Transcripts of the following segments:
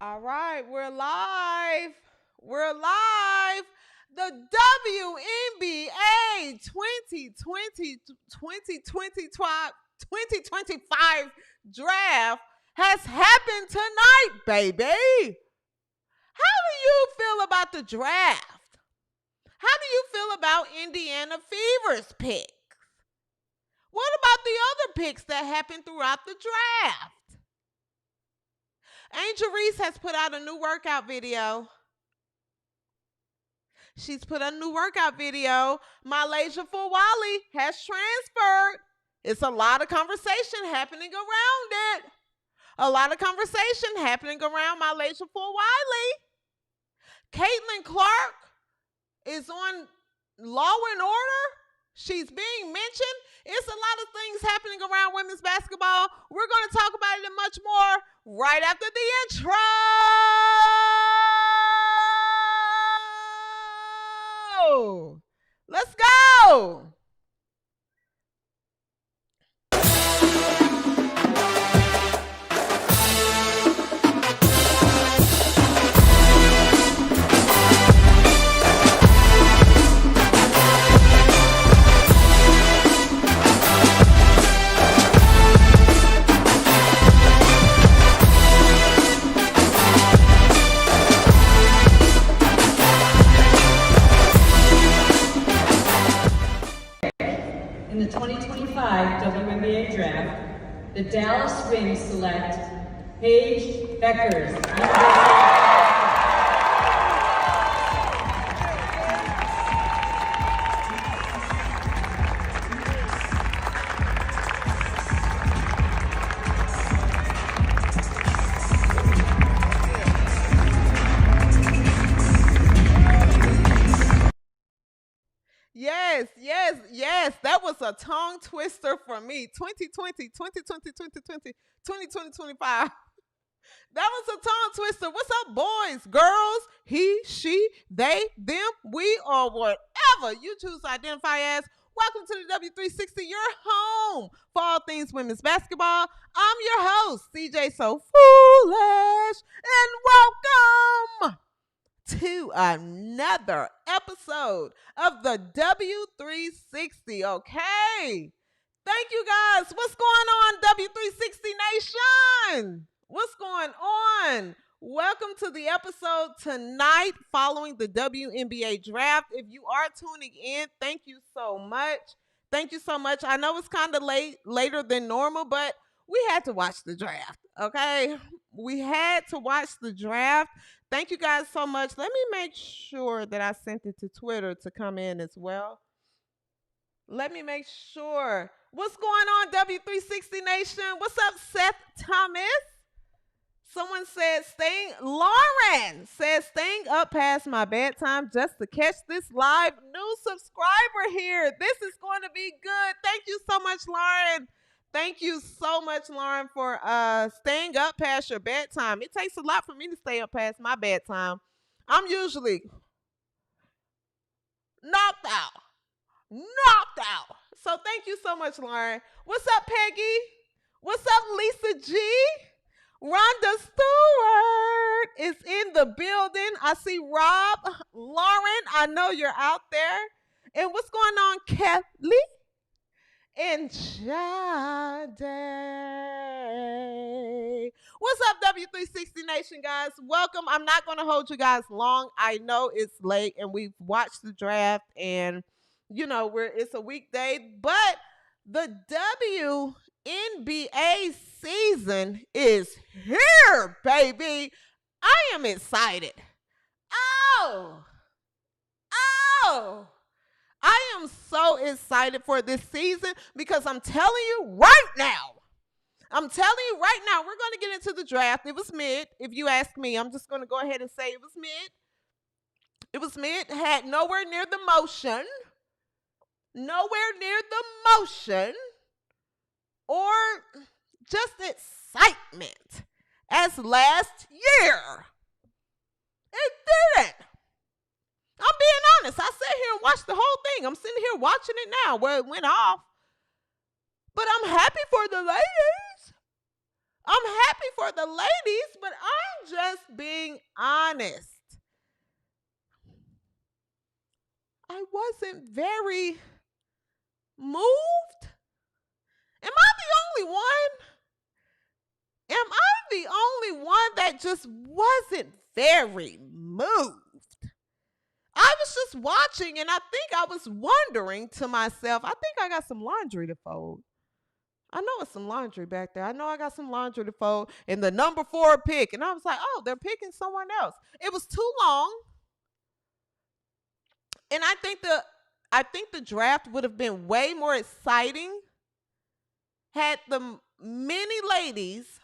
All right, we're live. We're live. The WNBA 2025 draft has happened tonight, baby. How do you feel about the draft? How do you feel about Indiana Fever's pick? What about the other picks that happened throughout the draft? Angel Reese has put out a new workout video. She's put a new workout video. MiLaysia Fulwiley has transferred. It's a lot of conversation happening around it. A lot of conversation happening around MiLaysia Fulwiley. Caitlin Clark is on Law and Order. She's being mentioned. It's a lot of things happening around women's basketball. We're going to talk about it and much more right after the intro. Let's go. In the 2025 WNBA draft, the Dallas Wings select Paige Beckers. Yes. That was a tongue twister for me. 2020, 2020, 2020, 2020, 25. That was a tongue twister. What's up, boys, girls, he, she, they, them, we, or whatever you choose to identify as? Welcome to the W360, your home for all things women's basketball. I'm your host, CJSoFoolish, and welcome to another episode of the W360, okay? Thank you guys. What's going on, W360 Nation? What's going on? Welcome to the episode tonight following the WNBA draft. If you are tuning in, thank you so much. Thank you so much. I know it's kind of later than normal, but we had to watch the draft, okay? We had to watch the draft. Thank you guys so much. Let me make sure that I sent it to Twitter to come in as well. Let me make sure. What's going on, W360 Nation? What's up, Seth Thomas? Someone said, Lauren says, staying up past my bedtime just to catch this live. New subscriber here. This is going to be good. Thank you so much, Lauren. Thank you so much, Lauren, for staying up past your bedtime. It takes a lot for me to stay up past my bedtime. I'm usually knocked out. So thank you so much, Lauren. What's up, Peggy? What's up, Lisa G? Rhonda Stewart is in the building. I see Rob. Lauren, I know you're out there. And what's going on, Kelly? And Jade. What's up, W360 Nation, guys? Welcome. I'm not going to hold you guys long. I know it's late and we've watched the draft and, you know, it's a weekday, but the WNBA season is here, baby. I am excited. Oh. I am so excited for this season because I'm telling you right now, we're going to get into the draft. It was mid. If you ask me, I'm just going to go ahead and say it was mid. It was mid. Had nowhere near the motion or just excitement as last year. It didn't. I'm being honest. I sat here and watched the whole thing. I'm sitting here watching it now where it went off. But I'm happy for the ladies. I'm happy for the ladies, but I'm just being honest. I wasn't very moved. Am I the only one? Am I the only one that just wasn't very moved? I was just watching and I think I was wondering to myself, I think I got some laundry to fold. I know it's some laundry back there. I know I got some laundry to fold in the number 4 pick. And I was like, oh, they're picking someone else. It was too long. And I think the draft would have been way more exciting had the many ladies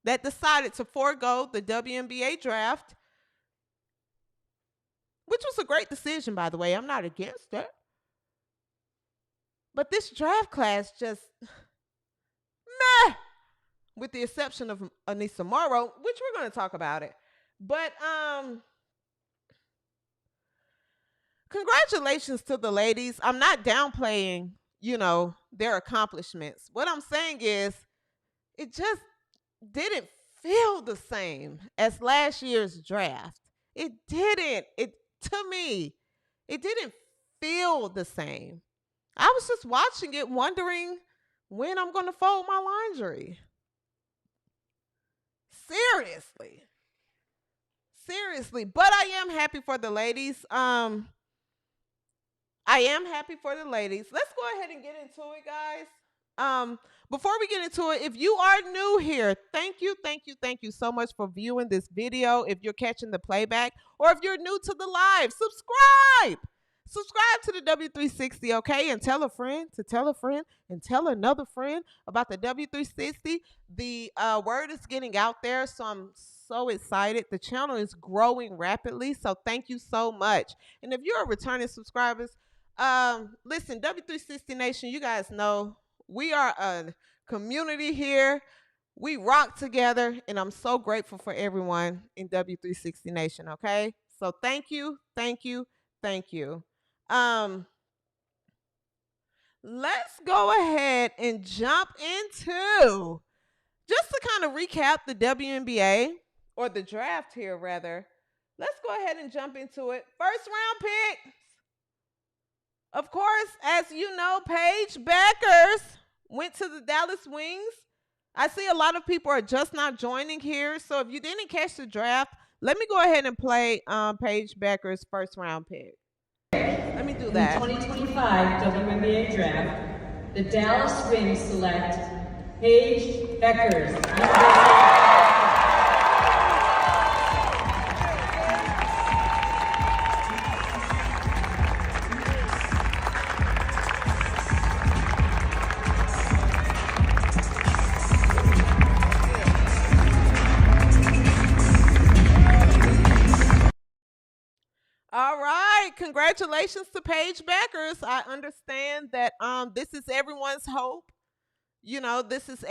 that decided to forego the WNBA draft, which was a great decision, by the way. I'm not against it. But this draft class just meh, with the exception of Anissa Morrow, which we're going to talk about it. But congratulations to the ladies. I'm not downplaying, their accomplishments. What I'm saying is it just didn't feel the same as last year's draft. It didn't. To me, it didn't feel the same. I was just watching it wondering when I'm going to fold my laundry. Seriously. But I am happy for the ladies. I am happy for the ladies. Let's go ahead and get into it, guys. Before we get into it, if you are new here, thank you so much for viewing this video. If you're catching the playback or if you're new to the live, subscribe to the W360, okay? And tell a friend to tell a friend and tell another friend about the W360. The word is getting out there, so I'm so excited. The channel is growing rapidly, so thank you so much. And if you're a returning subscribers, listen, W360 Nation, you guys know we are a community here. We rock together, and I'm so grateful for everyone in W360 Nation, okay? So thank you. Let's go ahead and jump into, just to kind of recap the WNBA, or the draft here, rather. Let's go ahead and jump into it. First round pick. Of course, as you know, Paige Bueckers went to the Dallas Wings. I see a lot of people are just not joining here. So if you didn't catch the draft, let me go ahead and play Paige Bueckers' first round pick. Let me do that. In the 2025 WNBA draft, the Dallas Wings select Paige Bueckers. All right, congratulations to Paige Bueckers. I understand that this is everyone's hope. This is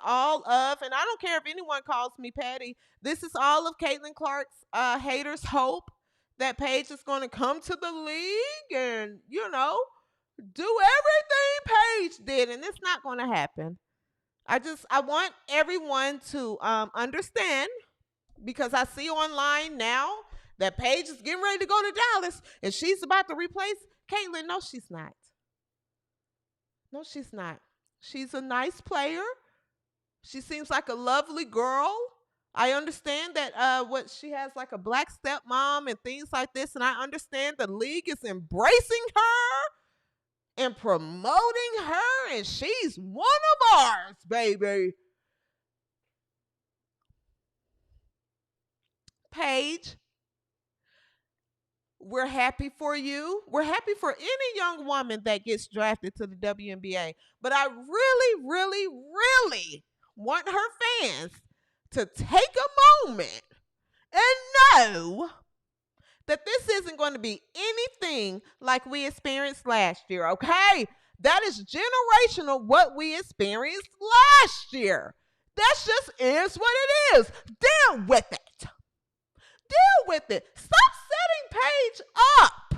all of, and I don't care if anyone calls me Patty, this is all of Caitlin Clark's haters' hope that Paige is going to come to the league and, do everything Paige did, and it's not going to happen. I want everyone to understand, because I see online now that Paige is getting ready to go to Dallas and she's about to replace Caitlin. No, she's not. She's a nice player. She seems like a lovely girl. I understand that she has like a black stepmom and things like this, and I understand the league is embracing her and promoting her, and she's one of ours, baby. Paige, we're happy for you. We're happy for any young woman that gets drafted to the WNBA. But I really, really, really want her fans to take a moment and know that this isn't going to be anything like we experienced last year, okay? That is generational what we experienced last year. That just is what it is. Deal with it. Stop setting Paige up.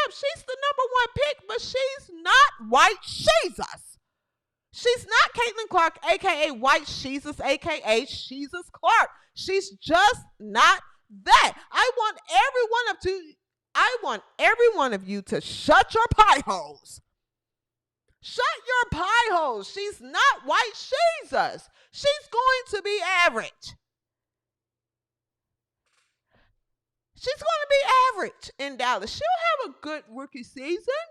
She's the number 1 pick, but she's not white Jesus. She's not Caitlin Clark, aka White Jesus, aka Jesus Clark. She's just not that. I want every one of you to shut your pie holes. Shut your pie holes. She's not White Jesus. She's going to be average. She's going to be average in Dallas. She'll have a good rookie season.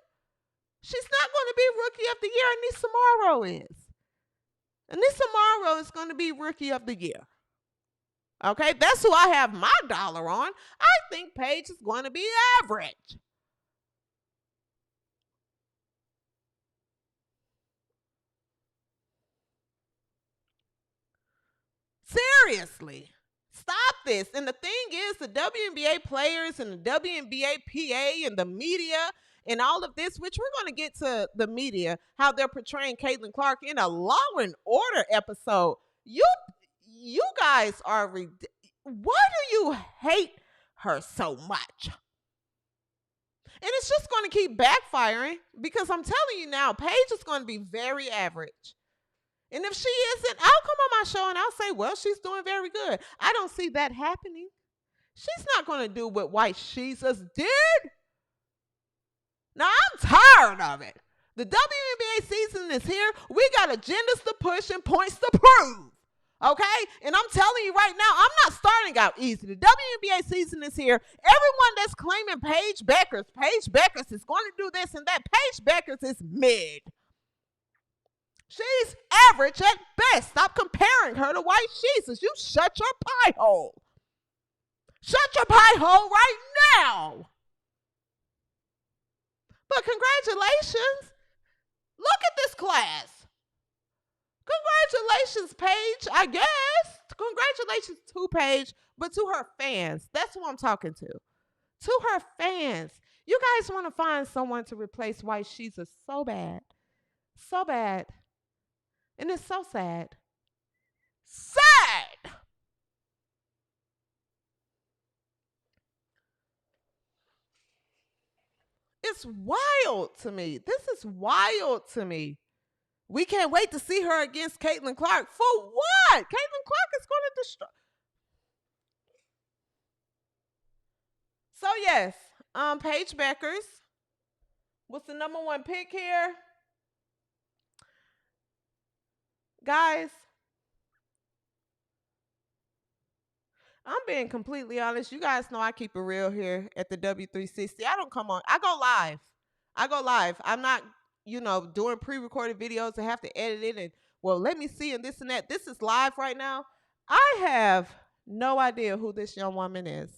She's not going to be Rookie of the Year. Anissa Morrow is. Anissa Morrow is going to be Rookie of the Year. Okay, that's who I have my dollar on. I think Paige is going to be average. Seriously. Stop this. And the thing is, the WNBA players and the WNBA PA and the media and all of this, which we're going to get to the media, how they're portraying Caitlin Clark in a Law and Order episode. You guys are why do you hate her so much? And it's just going to keep backfiring because I'm telling you now, Paige is going to be very average. And if she isn't, I'll come on my show and I'll say, well, she's doing very good. I don't see that happening. She's not going to do what White Jesus did. Now, I'm tired of it. The WNBA season is here. We got agendas to push and points to prove. Okay? And I'm telling you right now, I'm not starting out easy. The WNBA season is here. Everyone that's claiming Paige Beckers is going to do this and that. Paige Beckers is mid. She's average at best. Stop comparing her to White Jesus. You shut your pie hole. Shut your pie hole right now. But congratulations. Look at this class. Congratulations, Paige, I guess. Congratulations to Paige, but to her fans. That's who I'm talking to. To her fans. You guys want to find someone to replace White Jesus so bad. So bad. And it's so sad. Sad! It's wild to me. This is wild to me. We can't wait to see her against Caitlin Clark. For what? Caitlin Clark is going to destroy. So yes, Paige Beckers was the number one pick here. Guys, I'm being completely honest. You guys know I keep it real here at the W360. I don't come on. I go live. I'm not, doing pre-recorded videos and have to edit it and, well, let me see and this and that. This is live right now. I have no idea who this young woman is.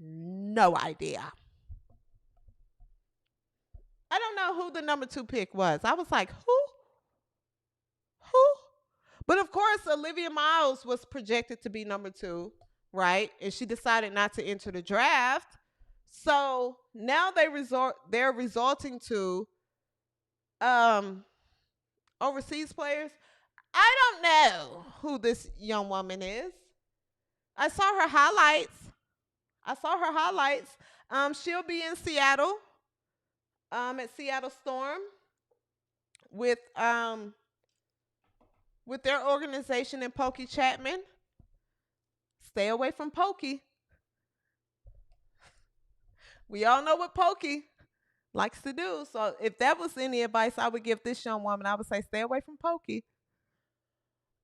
No idea. I don't know who the number 2 pick was. I was like, who? But of course, Olivia Miles was projected to be number 2, right? And she decided not to enter the draft. So now they're resorting to overseas players. I don't know who this young woman is. I saw her highlights. She'll be in Seattle, at Seattle Storm with their organization and Pokey Chapman. Stay away from Pokey. We all know what Pokey likes to do. So if that was any advice I would give this young woman, I would say stay away from Pokey.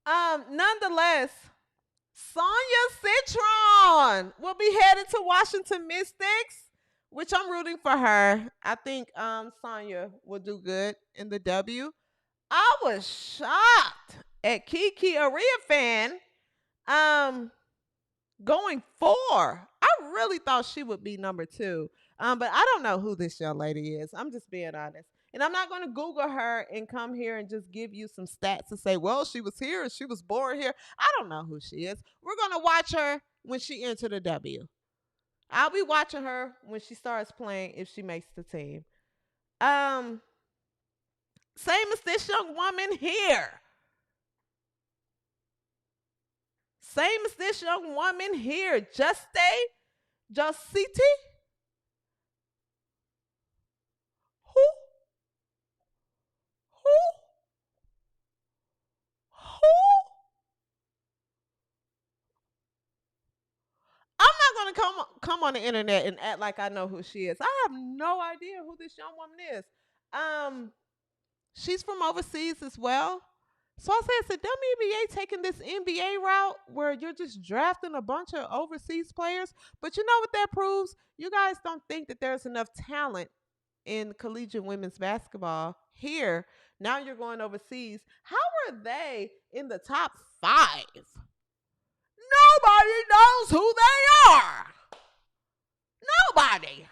Nonetheless, Sonia Citron will be headed to Washington Mystics, which I'm rooting for her. I think Sonia will do good in the W. I was shocked at Kiki Ariafan going 4. I really thought she would be number 2. But I don't know who this young lady is. I'm just being honest. And I'm not going to Google her and come here and just give you some stats to say, well, she was here and she was born here. I don't know who she is. We're going to watch her when she enters the W. I'll be watching her when she starts playing if she makes the team. Same as this young woman here. Justity. Who? Who? Who? I'm not gonna come on the internet and act like I know who she is. I have no idea who this young woman is. Um, she's from overseas as well. So I said, is the WNBA taking this NBA route where you're just drafting a bunch of overseas players? But you know what that proves? You guys don't think that there's enough talent in collegiate women's basketball here. Now you're going overseas. How are they in the top 5? Nobody knows who they are. Nobody.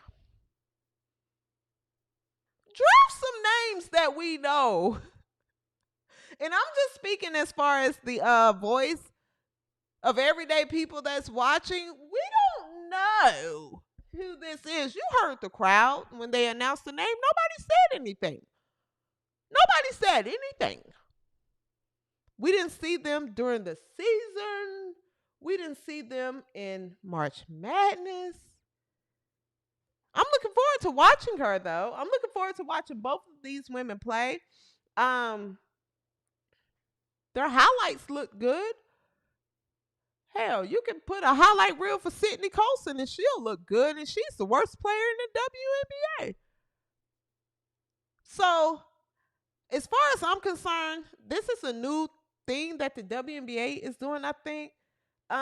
Draft some names that we know. And I'm just speaking as far as the voice of everyday people that's watching. We don't know who this is. You heard the crowd when they announced the name. Nobody said anything. Nobody said anything. We didn't see them during the season. We didn't see them in March Madness. I'm looking forward to watching her, though. I'm looking forward to watching both of these women play. Their highlights look good. Hell, you can put a highlight reel for Sydney Colson and she'll look good, and she's the worst player in the WNBA. So, as far as I'm concerned, this is a new thing that the WNBA is doing, I think. We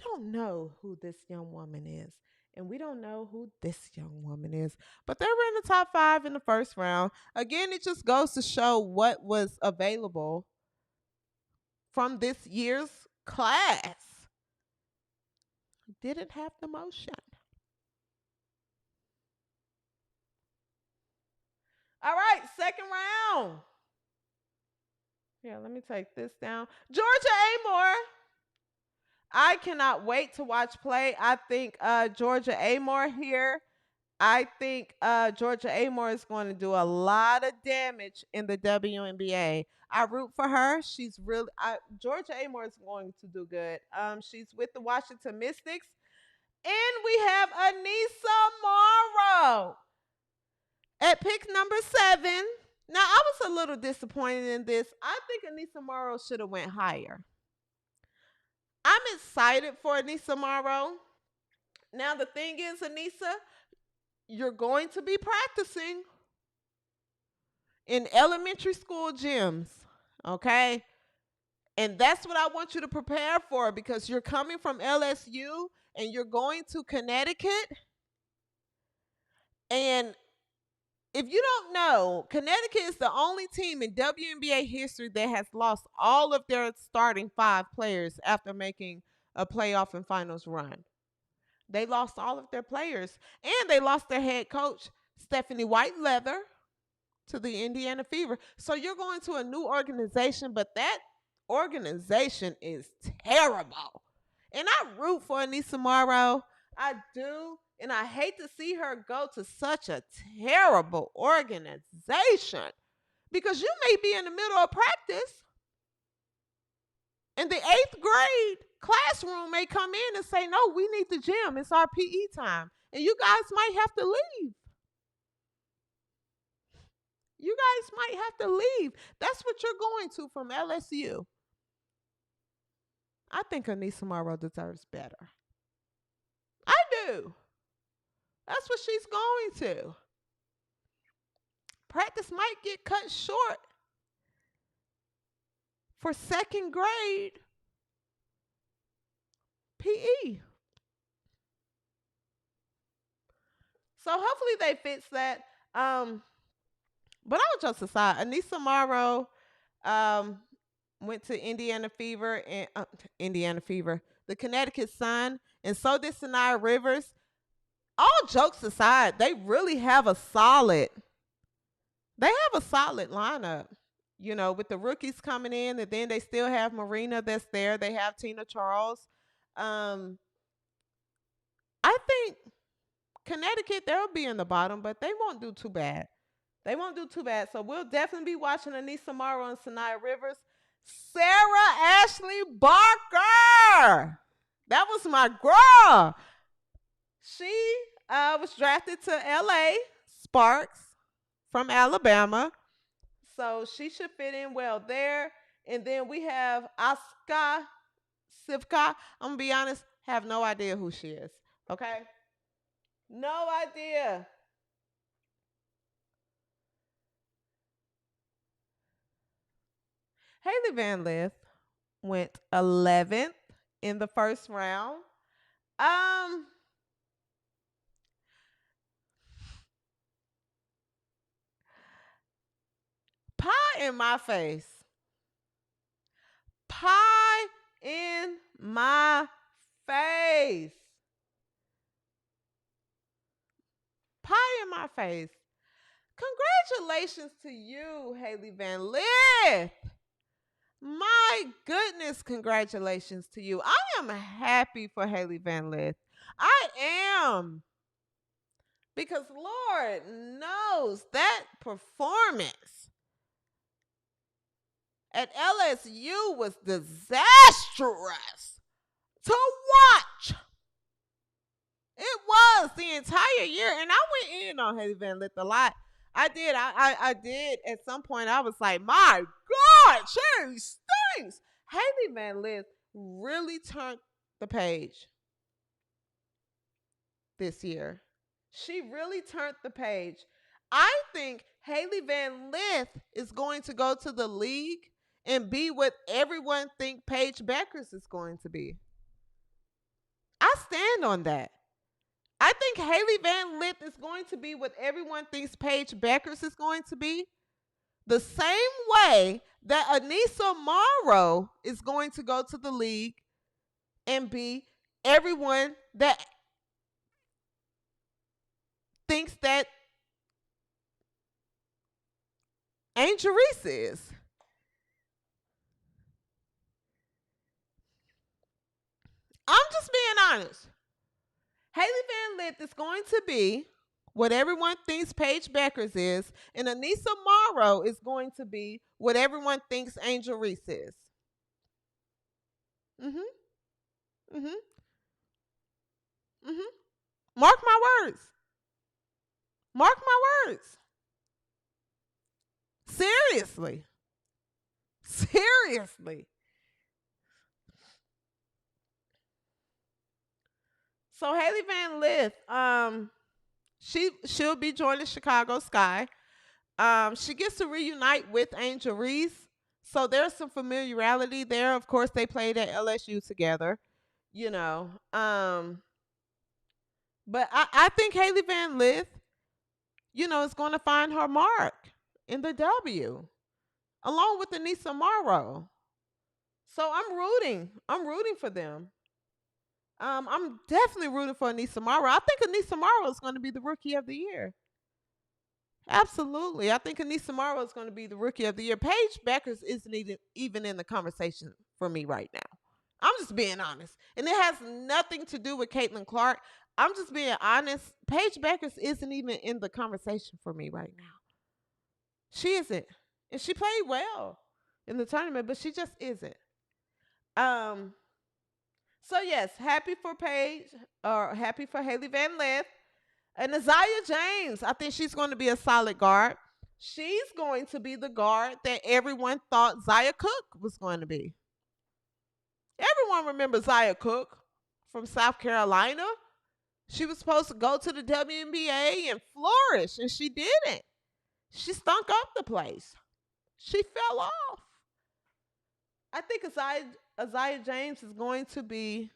don't know who this young woman is. And we don't know who this young woman is. But they were in the top 5 in the first round. Again, it just goes to show what was available from this year's class. Didn't have the motion. All right, second round. Yeah, let me take this down. Georgia Amore. I cannot wait to watch play. I think Georgia Amore here. I think Georgia Amore is going to do a lot of damage in the WNBA. I root for her. She's really Georgia Amore is going to do good. She's with the Washington Mystics, and we have Anissa Morrow at pick number 7. Now I was a little disappointed in this. I think Anissa Morrow should have went higher. I'm excited for Anissa Morrow. Now, the thing is, Anissa, you're going to be practicing in elementary school gyms, okay? And that's what I want you to prepare for, because you're coming from LSU and you're going to Connecticut. And if you don't know, Connecticut is the only team in WNBA history that has lost all of their starting 5 players after making a playoff and finals run. They lost all of their players, and they lost their head coach, Stephanie White-Leather, to the Indiana Fever. So you're going to a new organization, but that organization is terrible. And I root for Anissa Morrow. I do. And I hate to see her go to such a terrible organization, because you may be in the middle of practice and the 8th grade classroom may come in and say, no, we need the gym. It's our PE time. And you guys might have to leave. You guys might have to leave. That's what you're going to from LSU. I think Anissa Morrow deserves better. I do. That's what she's going to. Practice might get cut short for 2nd grade PE. So hopefully they fix that. But I was just aside. Anissa Morrow went to Indiana Fever and the Connecticut Sun, and so did Sanaya Rivers. All jokes aside, they really have a solid lineup, you know, with the rookies coming in, and then they still have Marina that's there. They have Tina Charles. I think Connecticut, they'll be in the bottom, but they won't do too bad. They won't do too bad. So we'll definitely be watching Anissa Morrow and Sanaya Rivers. Sarah Ashley Barker. That was my girl. She was drafted to LA Sparks. from Alabama. So she should fit in well there. And then we have Asuka Sivka. I'm gonna be honest, have no idea who she is. Okay? No idea. Haley Van Lith went 11th in the first round. Um, Pie in my face. Pie in my face. Pie in my face. Congratulations to you, Haley Van Lith. My goodness, congratulations to you. I am happy for Haley Van Lith. I am. Because Lord knows that performance at LSU was disastrous to watch. It was the entire year. And I went in on Haley Van Lith a lot. I did. I did. At some point, I was like, my God, she stinks. Haley Van Lith really turned the page this year. She really turned the page. I think Haley Van Lith is going to go to the league and be what everyone think Paige Beckers is going to be. I stand on that. I think Haley Van Lith is going to be what everyone thinks Paige Beckers is going to be. The same way that Anissa Morrow is going to go to the league and be everyone that thinks that Angel Reese is. I'm just being honest. Haley Van Lith is going to be what everyone thinks Paige Beckers is, and Anissa Morrow is going to be what everyone thinks Angel Reese is. Mm-hmm. Mm-hmm. Mm-hmm. Mark my words. Mark my words. Seriously. Seriously. So Haley Van Lith, she'll be joining Chicago Sky. She gets to reunite with Angel Reese. So there's some familiarity there. Of course, they played at LSU together, you know. But I think Haley Van Lith, is going to find her mark in the W, along with Anissa Morrow. So I'm rooting. I'm rooting for them. I'm definitely rooting for Anissa Morrow. I think Anissa Morrow is going to be the rookie of the year. Absolutely. I think Anissa Morrow is going to be the rookie of the year. Paige Beckers isn't even in the conversation for me right now. I'm just being honest. And it has nothing to do with Caitlin Clark. I'm just being honest. Paige Beckers isn't even in the conversation for me right now. She isn't. And she played well in the tournament, but she just isn't. So yes, happy for Paige, or happy for Haley Van Lith. And Isaiah James, I think she's going to be a solid guard. She's going to be the guard that everyone thought Zia Cook was going to be. Everyone remembers Zia Cook from South Carolina. She was supposed to go to the WNBA and flourish, and she didn't. She stunk up the place. She fell off. I think Isaiah James is going to be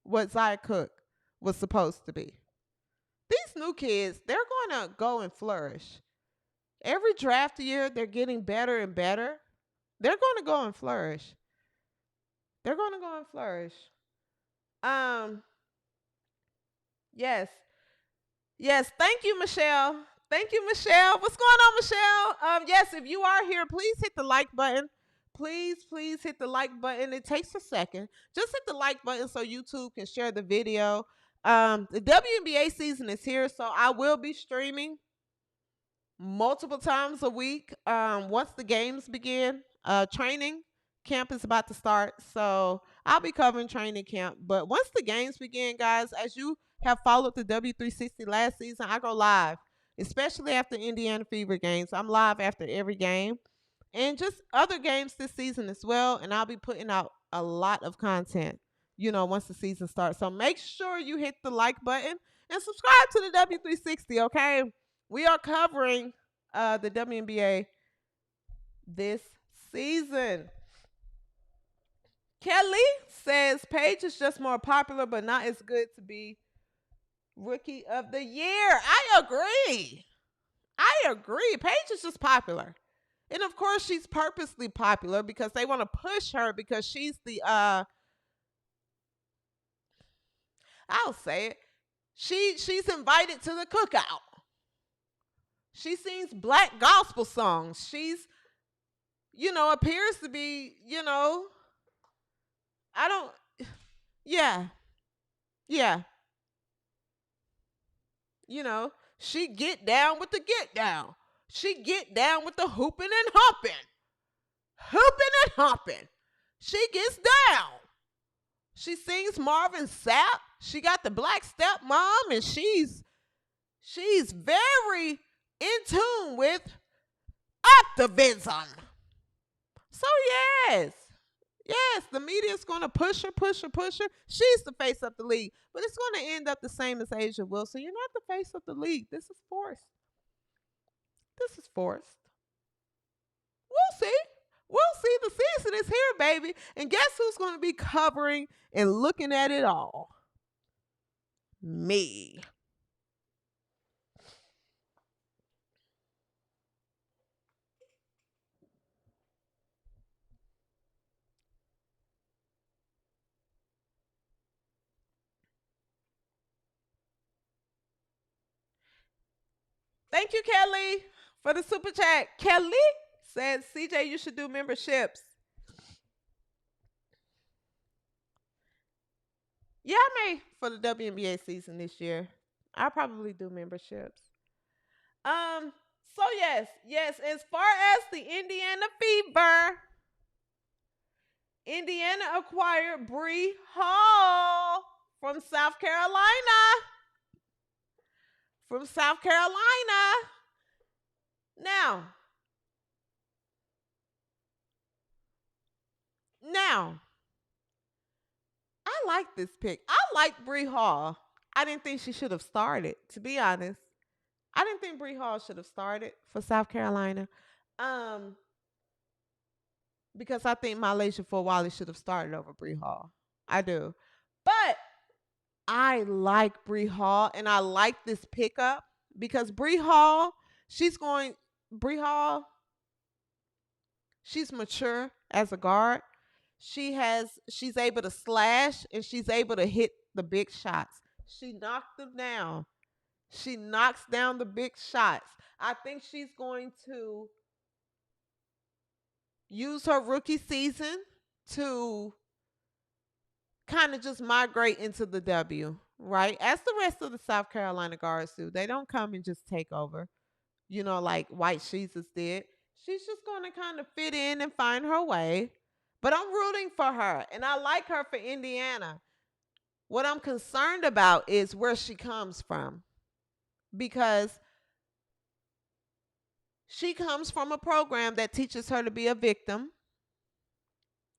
what Zia Cook was supposed to be. These new kids, they're going to go and flourish. Every draft year, they're getting better and better. They're going to go and flourish. They're going to go and flourish. Yes. Yes, thank you, Michelle. Thank you, Michelle. What's going on, Michelle? Yes, if you are here, please hit the like button. Please hit the like button. It takes a second. Just hit the like button so YouTube can share the video. The WNBA season is here, so I will be streaming multiple times a week. Once the games begin, training camp is about to start, so I'll be covering training camp. But once the games begin, guys, as you have followed the W360 last season, I go live. especially after Indiana Fever games. I'm live after every game and just other games this season as well. And I'll be putting out a lot of content, once the season starts. So make sure you hit the like button and subscribe to the W360, okay? We are covering the WNBA this season. Kelly says Paige is just more popular, but not as good to be Rookie of the Year. I agree. Paige is just popular. And of course, she's purposely popular because they want to push her because she's the I'll say it. She's invited to the cookout. She sings black gospel songs. She's, appears to be, I don't, yeah, yeah. She get down with the get down. She get down with the hooping and humping. Hooping and humping. She gets down. She sings Marvin Sapp. She got the black stepmom, and she's very in tune with activism. So yes, the media's going to push her. She's the face of the league, but it's going to end up the same as Asia Wilson. You're not the face of the league. This is forced. We'll see. The season is here, baby. And guess who's going to be covering and looking at it all? Me. Thank you, Kelly, for the super chat. Kelly says, CJ, you should do memberships. Yeah, I may for the WNBA season this year. I'll probably do memberships. So yes, as far as the Indiana Fever, Indiana acquired Bree Hall from South Carolina. Now, I like this pick. I like Bree Hall. I didn't think she should have started, to be honest. I didn't think Bree Hall should have started for South Carolina. Because I think MiLaysia Fulwiley should have started over Bree Hall. I do. But I like Bree Hall, and I like this pickup because Bree Hall, she's mature as a guard. She's able to slash, and she's able to hit the big shots. She knocked them down. She knocks down the big shots. I think she's going to use her rookie season to kind of just migrate into the W, right? As the rest of the South Carolina guards do. They don't come and just take over, like White Jesus did. She's just going to kind of fit in and find her way. But I'm rooting for her, and I like her for Indiana. What I'm concerned about is where she comes from, because she comes from a program that teaches her to be a victim,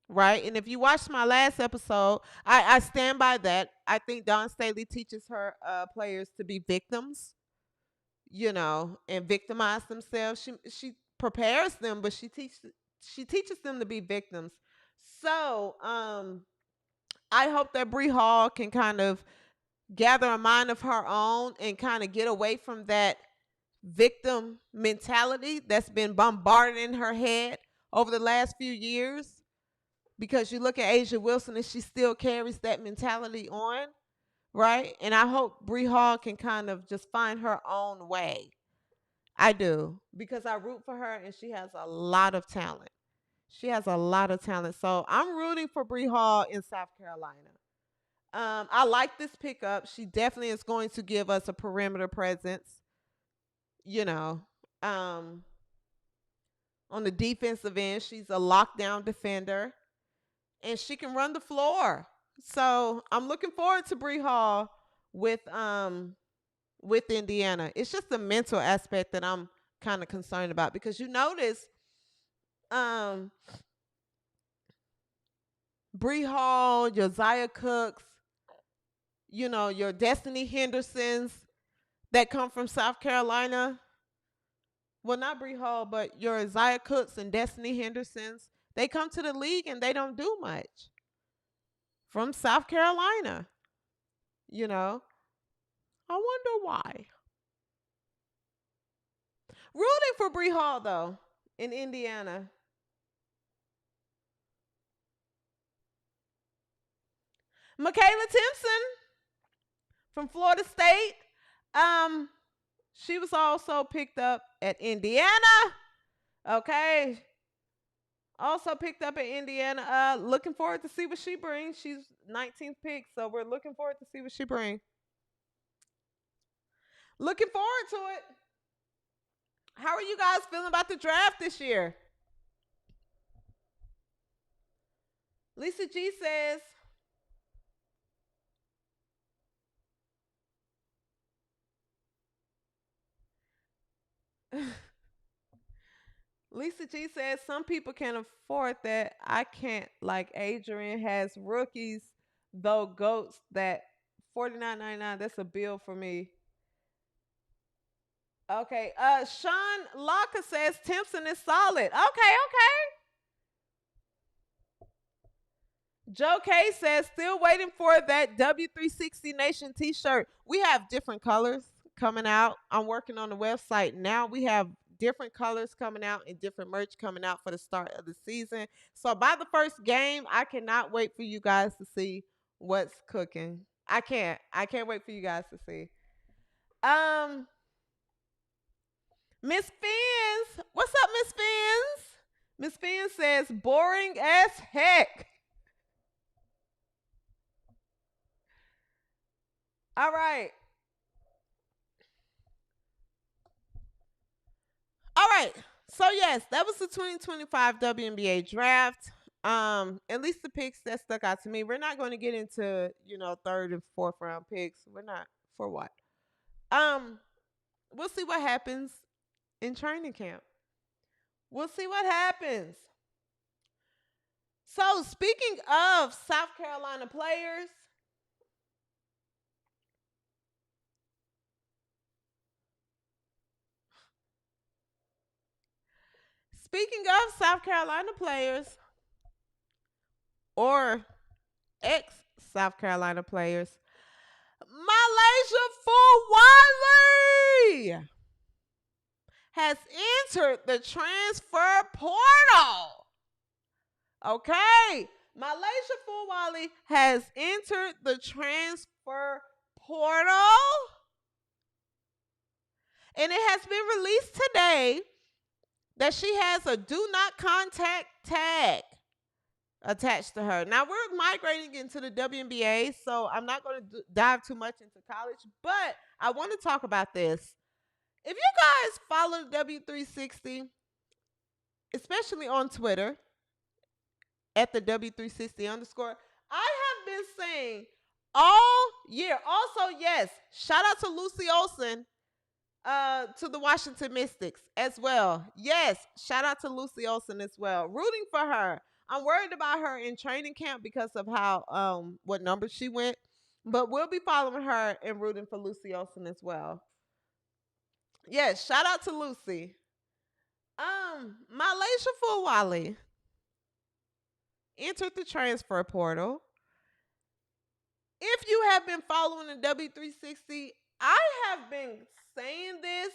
right? And if you watched my last episode, I stand by that. I think Dawn Staley teaches her players to be victims, and victimize themselves. She prepares them, but she teaches them to be victims. So I hope that Bree Hall can kind of gather a mind of her own and kind of get away from that victim mentality that's been bombarded in her head over the last few years. Because you look at Asia Wilson and she still carries that mentality on, right? And I hope Bree Hall can kind of just find her own way. I do, because I root for her and she has a lot of talent. So I'm rooting for Bree Hall in South Carolina. I like this pickup. She definitely is going to give us a perimeter presence, on the defensive end. She's a lockdown defender, and she can run the floor. So I'm looking forward to Bree Hall with with Indiana. It's just the mental aspect that I'm kind of concerned about, because you notice um Bree Hall, your Zaya Cooks, your Destiny Hendersons that come from South Carolina. Well, not Bree Hall, but your Zaya Cooks and Destiny Hendersons. They come to the league and they don't do much. From South Carolina. I wonder why. Rooting for Bree Hall, though, in Indiana. Michaela Timpson from Florida State. She was also picked up at Indiana. Okay. Also picked up at Indiana. Looking forward to see what she brings. She's 19th pick, so we're looking forward to see what she brings. Looking forward to it. How are you guys feeling about the draft this year? Lisa G says, Lisa G says, some people can afford that. I can't. Like Adrian has rookies, though goats that $49.99. That's a bill for me. Okay. Sean Locke says Timpson is solid. Okay. Joe K says, still waiting for that W360 Nation t-shirt. We have different colors coming out. I'm working on the website now. We have different colors coming out and different merch coming out for the start of the season. So by the first game, I cannot wait for you guys to see what's cooking. I can't wait for you guys to see. Miss Fins. What's up, Miss Fins? Miss Fins says, boring as heck. All right. All right. So yes, that was the 2025 WNBA draft. At least the picks that stuck out to me. We're not going to get into, third and fourth round picks. We're not, for what? We'll see what happens in training camp. We'll see what happens. So, speaking of South Carolina players, or ex-South Carolina players, MiLaysia Fulwiley has entered the transfer portal. Okay. MiLaysia Fulwiley has entered the transfer portal. And it has been released today that she has a do not contact tag attached to her. Now, we're migrating into the WNBA, so I'm not going to dive too much into college, but I want to talk about this. If you guys follow W360, especially on Twitter, at the W360 _, I have been saying all year. Also, yes, shout out to Lucy Olsen, to the Washington Mystics as well. Yes, shout out to Lucy Olsen as well. Rooting for her. I'm worried about her in training camp because of how what numbers she went, but we'll be following her and rooting for Lucy Olsen as well. Yes, shout out to Lucy. MiLaysia Fulwiley entered the transfer portal. If you have been following the W360, I have been saying this.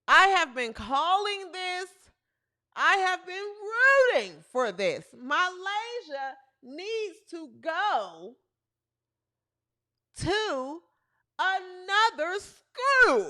I have been calling this. I have been rooting for this. MiLaysia needs to go to another school.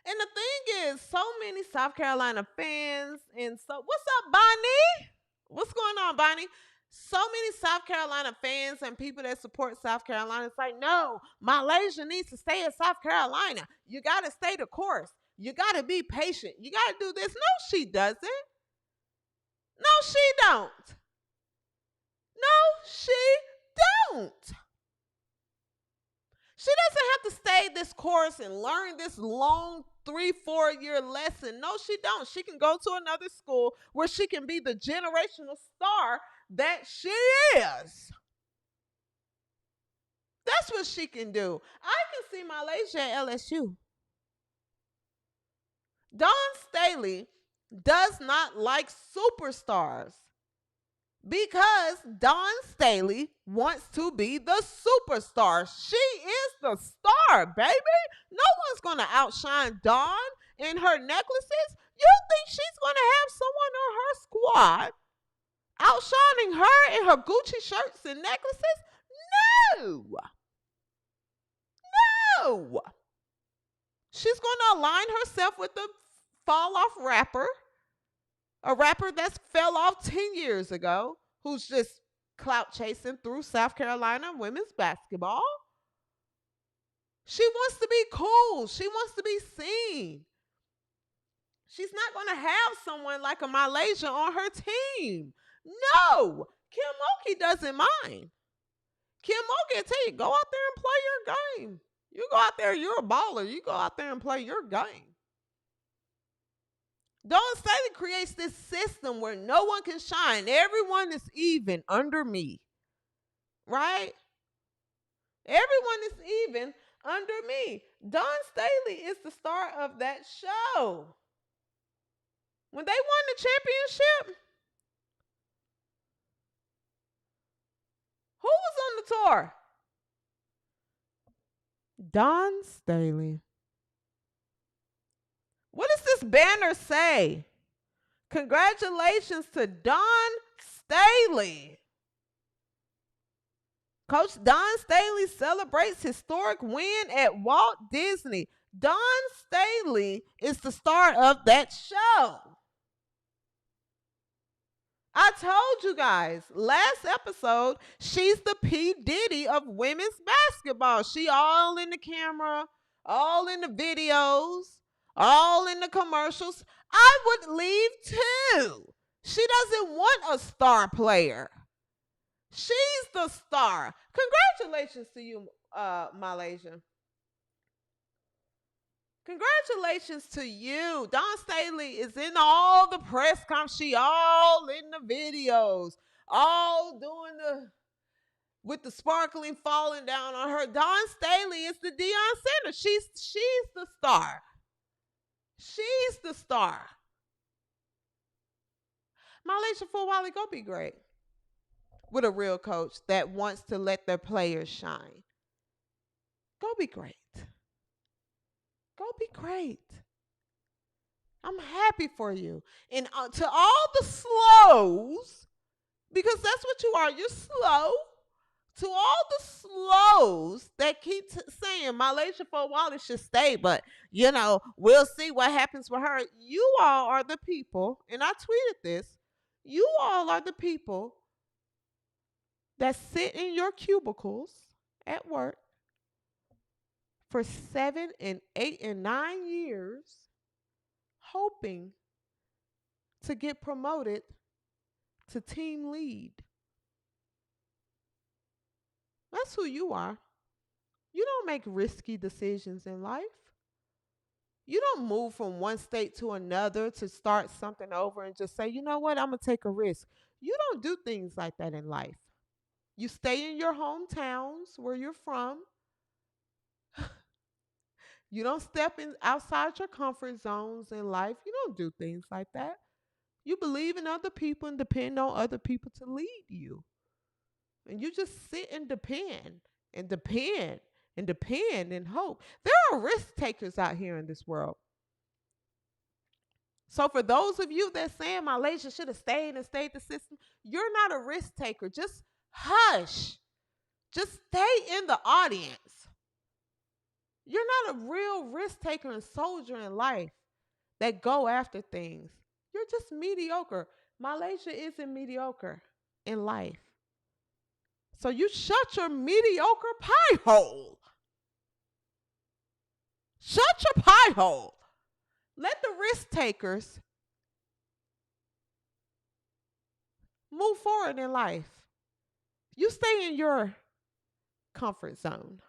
And the thing is, so many South Carolina fans, and so what's up, Bonnie? What's going on, Bonnie? So many South Carolina fans and people that support South Carolina, it's like, no, MiLaysia needs to stay in South Carolina. You got to stay the course. You got to be patient. You got to do this. No, she doesn't. No, she don't. No, she don't. 'Cause She doesn't have to stay this course and learn this long 3-4 year lesson. No, she don't. She can go to another school where she can be the generational star that she is. That's what she can do. I can see MiLaysia at LSU. Dawn Staley does not like superstars because Dawn Staley wants to be the superstar. She is the star, baby. No one's going to outshine Dawn in her necklaces. You think she's going to have someone on her squad outshining her in her Gucci shirts and necklaces? No. No. She's going to align herself with the fall off rapper, a rapper that's fell off 10 years ago, who's just clout chasing through South Carolina women's basketball. She wants to be cool. She wants to be seen. She's not going to have someone like a MiLaysia on her team. No. Kim Mulkey doesn't mind. Kim Mulkey will tell you, go out there and play your game. You go out there, you're a baller. You go out there and play your game. Dawn Staley creates this system where no one can shine. Everyone is even under me. Right? Everyone is even under me. Dawn Staley is the star of that show. When they won the championship, who was on the tour? Dawn Staley. What does this banner say? Congratulations to Dawn Staley. Coach Dawn Staley celebrates historic win at Walt Disney. Dawn Staley is the star of that show. I told you guys last episode, she's the P. Diddy of women's basketball. She all in the camera, all in the videos, all in the commercials. I would leave too. She doesn't want a star player. She's the star. Congratulations to you, MiLaysia. Congratulations to you. Dawn Staley is in all the press conferences. She all in the videos. All doing with the sparkling falling down on her. Dawn Staley is the Deion Sanders. She's the star. She's the star. MiLaysia Fulwiley, go be great. With a real coach that wants to let their players shine. Go be great. Go be great. I'm happy for you. And to all the slows, because that's what you are, you're slow. To all the slows that keep saying MiLaysia Fulwiley should stay, but, we'll see what happens with her. You all are the people, and I tweeted this, you all are the people that sit in your cubicles at work for 7 and 8 and 9 years, hoping to get promoted to team lead. That's who you are. You don't make risky decisions in life. You don't move from one state to another to start something over and just say, you know what, I'm going to take a risk. You don't do things like that in life. You stay in your hometowns where you're from. You don't step outside your comfort zones in life. You don't do things like that. You believe in other people and depend on other people to lead you. And you just sit and depend and depend and depend and hope. There are risk takers out here in this world. So for those of you that saying MiLaysia should have stayed and stayed the system, you're not a risk taker. Just hush. Just stay in the audience. You're not a real risk taker and soldier in life that go after things. You're just mediocre. MiLaysia isn't mediocre in life. So you shut your mediocre pie hole. Shut your pie hole. Let the risk takers move forward in life. You stay in your comfort zone.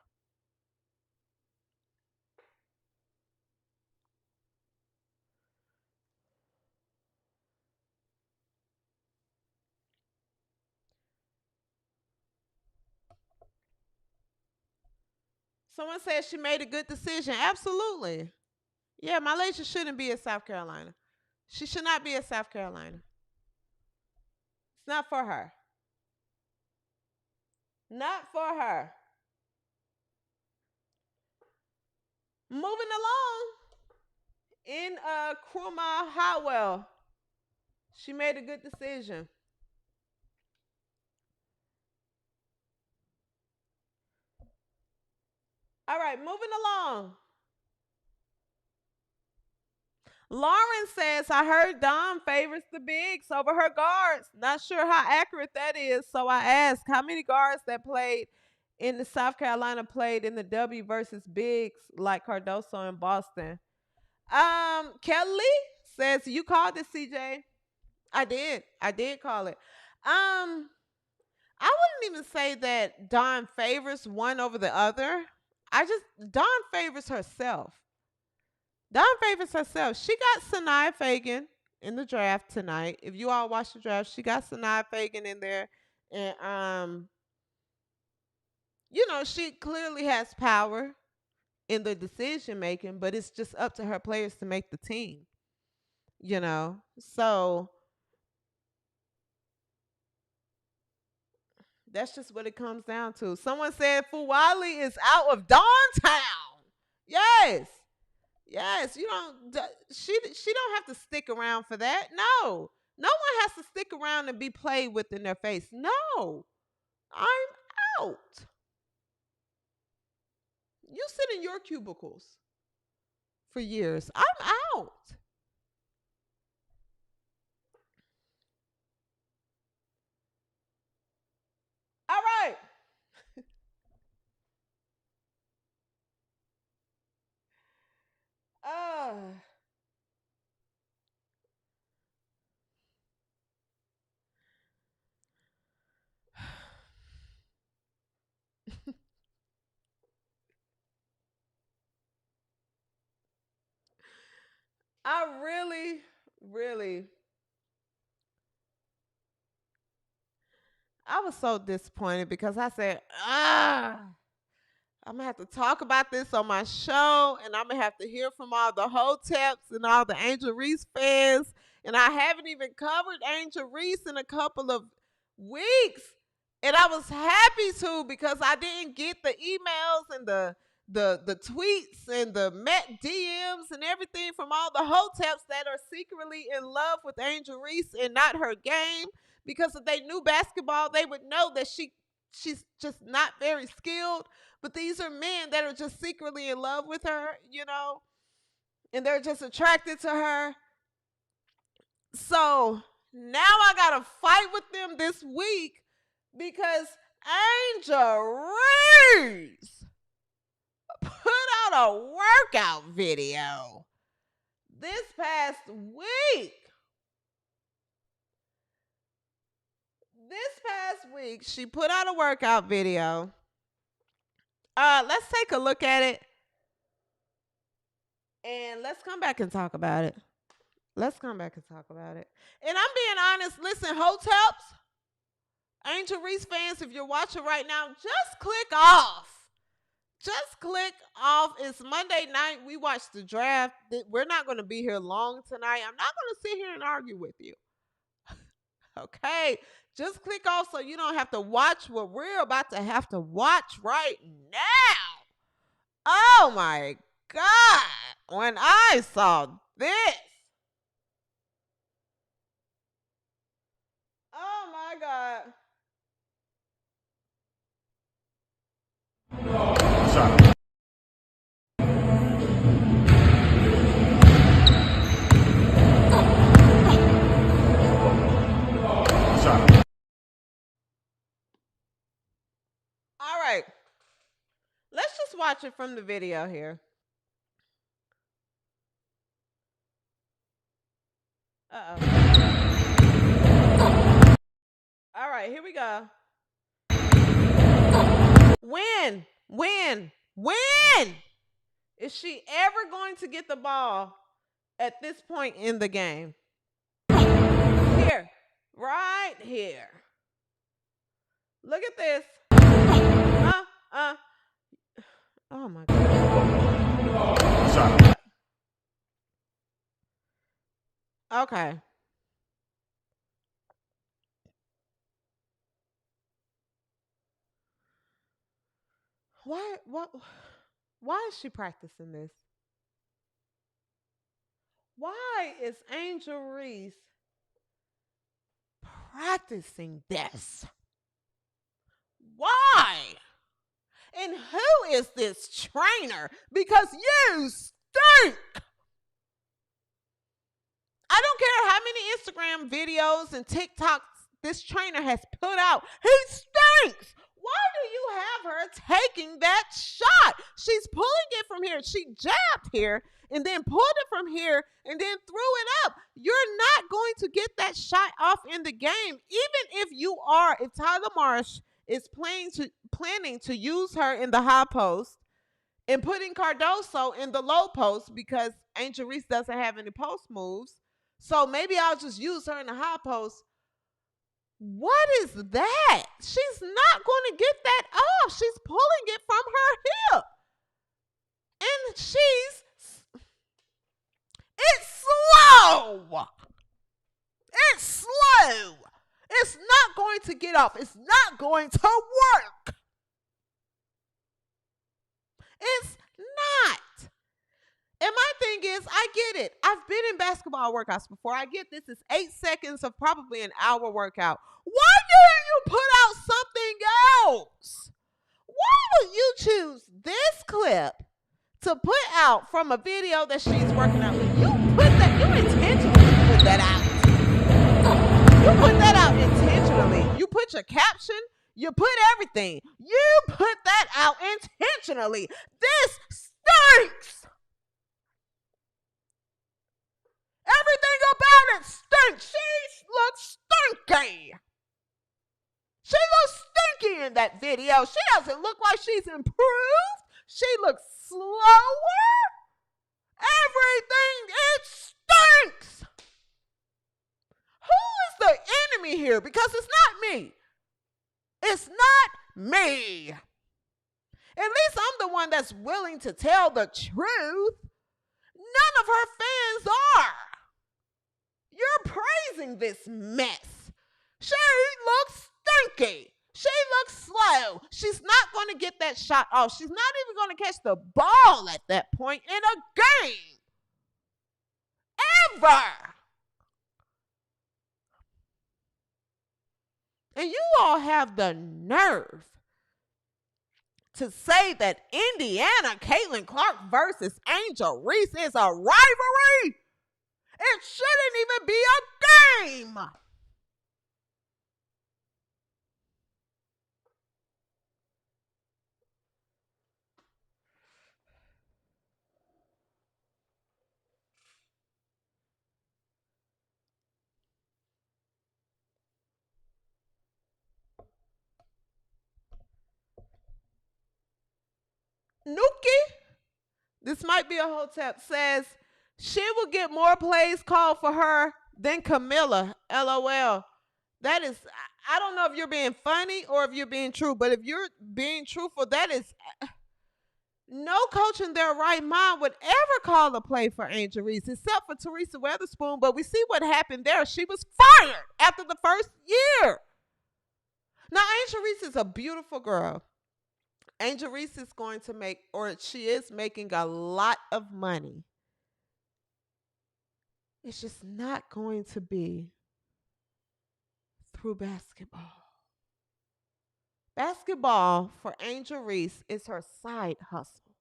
Someone said she made a good decision. Absolutely. Yeah, MiLaysia shouldn't be at South Carolina. She should not be at South Carolina. It's not for her. Not for her. Moving along in Kruma Howell. She made a good decision. All right, moving along. Lauren says, I heard Dawn favors the bigs over her guards. Not sure how accurate that is. So I asked, how many guards that played in the South Carolina played in the W versus bigs like Cardoso and Boston? Kelly says, you called it, CJ. I did. I did call it. I wouldn't even say that Dawn favors one over the other. Dawn favors herself. Dawn favors herself. She got Sanaa Fagan in the draft tonight. If you all watch the draft, she got Sanaa Fagan in there. And she clearly has power in the decision making, but it's just up to her players to make the team. So that's just what it comes down to. Someone said Fulwiley is out of Dawntown. Yes. Yes, she don't have to stick around for that. No. No one has to stick around and be played with in their face. No. I'm out. You sit in your cubicles for years. I'm out. All right. I really, really, I was so disappointed because I said, I'm going to have to talk about this on my show, and I'm going to have to hear from all the Hoteps and all the Angel Reese fans. And I haven't even covered Angel Reese in a couple of weeks. And I was happy to, because I didn't get the emails and the tweets and the Met DMs and everything from all the Hoteps that are secretly in love with Angel Reese and not her game. Because if they knew basketball, they would know that she's just not very skilled. But these are men that are just secretly in love with her, and they're just attracted to her. So now I got to fight with them this week because Angel Reese put out a workout video this past week. She put out a workout video. Let's take a look at it. And let's come back and talk about it. And I'm being honest. Listen, Hoteps, Angel Reese fans, if you're watching right now, just click off. It's Monday night. We watched the draft. We're not going to be here long tonight. I'm not going to sit here and argue with you. Okay? Just click off so you don't have to watch what we're about to have to watch right now. Oh my God. When I saw this. Oh my God. Sorry. All right. Let's just watch it from the video here. Uh-oh. All right, here we go. When is she ever going to get the ball at this point in the game? Here, right here. Look at this. Oh my God. Sorry. Okay. Why is she practicing this? Why is Angel Reese practicing this? Why? And who is this trainer? Because you stink. I don't care how many Instagram videos and TikToks this trainer has put out. He stinks. Why do you have her taking that shot? She's pulling it from here. She jabbed here and then pulled it from here and then threw it up. You're not going to get that shot off in the game. Even if Tyler Marsh is planning to use her in the high post and putting Cardoso in the low post because Angel Reese doesn't have any post moves. So maybe I'll just use her in the high post. What is that? She's not going to get that off. She's pulling it from her hip. And it's slow. It's slow. It's not going to get off. It's not going to work. It's not. And my thing is, I get it. I've been in basketball workouts before. I get this is 8 seconds of probably an hour workout. Why didn't you put out something else? Why would you choose this clip to put out from a video that she's working out with? You intentionally put that out. You put that out intentionally. You put your caption. You put everything. You put that out intentionally. This stinks. Everything about it stinks. She looks stinky. She looks stinky in that video. She doesn't look like she's improved. She looks slower. Everything, it stinks. Who is the enemy here? Because it's not me. It's not me. At least I'm the one that's willing to tell the truth. None of her fans are. You're praising this mess. She looks stinky. She looks slow. She's not going to get that shot off. She's not even going to catch the ball at that point in a game. Ever. And you all have the nerve to say that Indiana Caitlin Clark versus Angel Reese is a rivalry. It shouldn't even be a game. Nuki, this might be a hotep, says she will get more plays called for her than Camilla. LOL. That is, I don't know if you're being funny or if you're being true, but if you're being truthful, that is, no coach in their right mind would ever call a play for Angel Reese, except for Teresa Weatherspoon. But we see what happened there. She was fired after the first year. Now, Angel Reese is a beautiful girl. Angel Reese is going to make, or she is making a lot of money. It's just not going to be through basketball. Basketball for Angel Reese is her side hustle.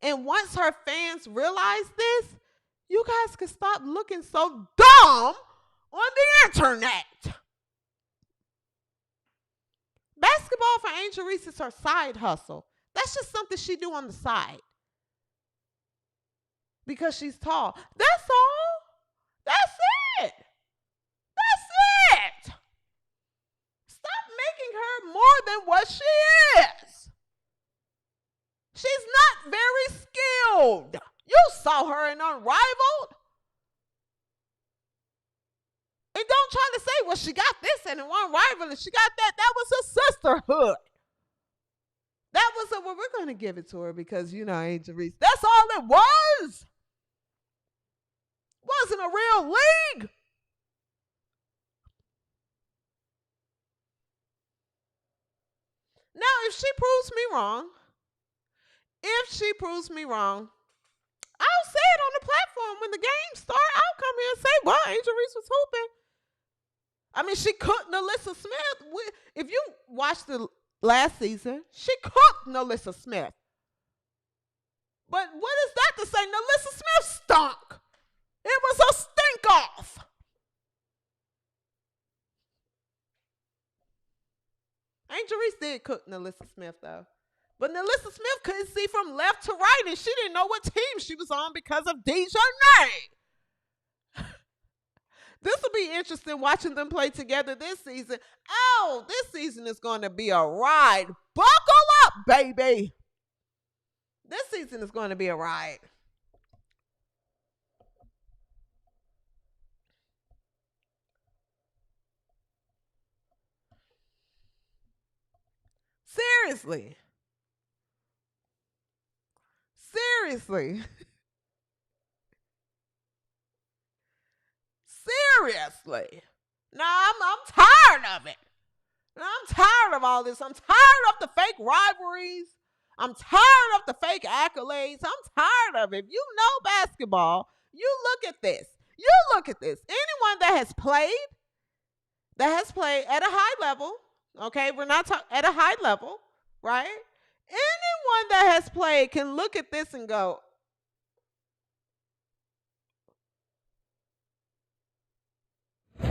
And once her fans realize this, you guys can stop looking so dumb on the internet. Basketball for Angel Reese is her side hustle. That's just something she do on the side. Because she's tall. That's all. That's it. That's it. Stop making her more than what she is. She's not very skilled. You saw her in Unrivaled. And don't try to say, well, she got this and in Unrivaled and she got that. That was a sisterhood. That was a, well, we're going to give it to her because, you know, Angel Reese. That's all it was. Wasn't a real league. Now, if she proves me wrong, I'll say it on the platform when the game starts. I'll come here and say, well, Angel Reese was hooping. I mean, she cooked Alyssa Smith. If you watched the last season, she cooked Alyssa Smith. But what is that to say? Alyssa Smith stunk. It was a stink off. Angel Reese did cook Alyssa Smith, though. But Alyssa Smith couldn't see from left to right, and she didn't know what team she was on because of Dejanay. This will be interesting watching them play together this season. Oh, this season is going to be a ride. Buckle up, baby. This season is going to be a ride. Seriously. Seriously. Seriously. Now, I'm tired of it. Now, I'm tired of all this. I'm tired of the fake rivalries. I'm tired of the fake accolades. I'm tired of it. If you know basketball, you look at this. You look at this. Anyone that has played at a high level, okay? We're not talking at a high level, right? Anyone that has played can look at this and go, who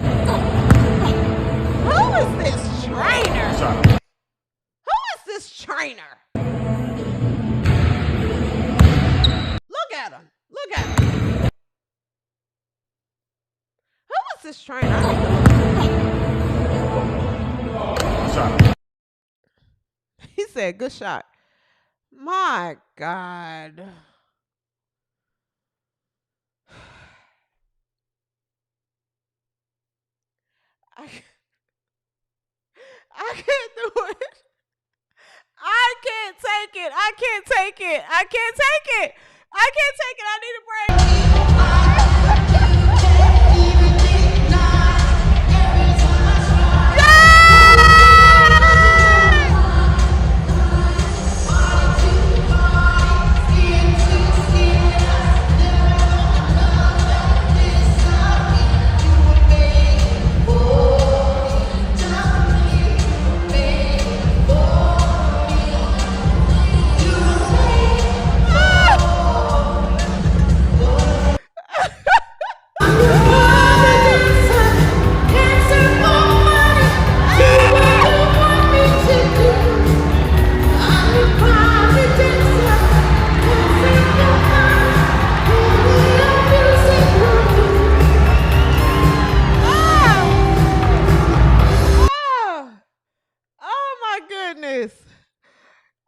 is this trainer? Sorry. Who is this trainer? Look at him. Look at him. Who is this trainer? Sorry. He said, good shot. My God. I can't do it. I can't take it. I can't take it. I can't take it. I can't take it. I need a break.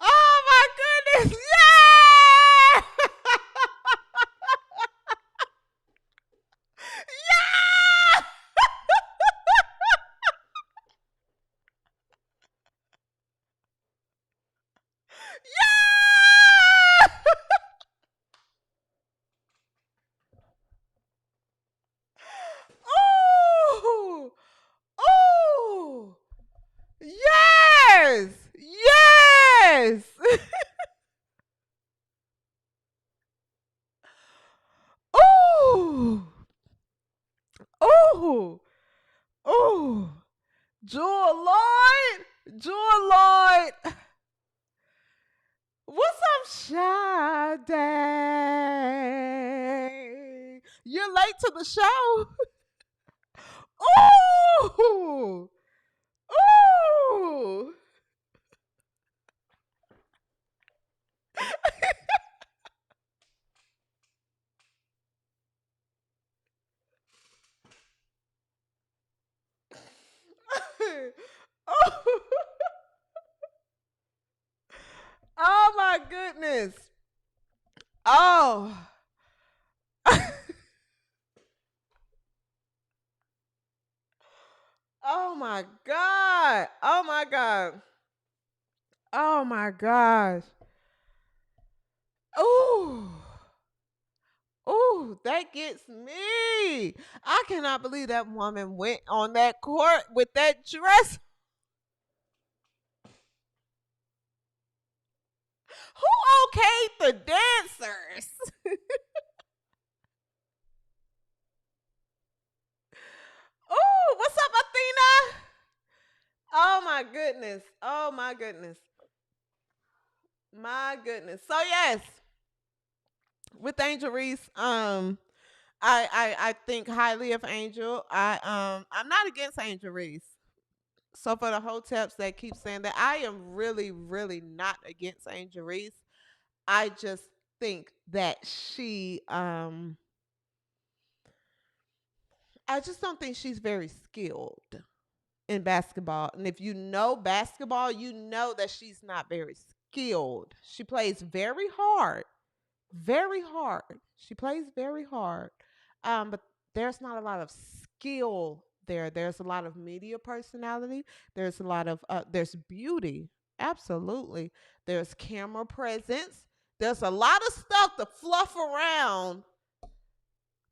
Oh my goodness. Yeah! Yeah! Yeah! Oh! Oh! Yes! Yes! Oh! Oh! Oh! Jewel Lloyd! Jewel Lloyd! What's up, Sade? You're late to the show. Ooh! Ooh! Oh. Oh my goodness. Oh. Oh my God. Oh my God. Oh my gosh. Ooh. Ooh, that gets me. I cannot believe that woman went on that court with that dress. Who okayed the dancers? Ooh, what's up, Athena? Oh my goodness. Oh my goodness. My goodness. So yes, with Angel Reese, I think highly of Angel. I'm not against Angel Reese. So for the hoteps that keep saying that, I am really not against Angel Reese. I just think that I just don't think she's very skilled in basketball. And if you know basketball, you know that she's not very skilled. She plays very hard, very hard. She plays very hard. But there's not a lot of skill there. There's a lot of media personality. There's a lot of there's beauty. Absolutely. There's camera presence. There's a lot of stuff to fluff around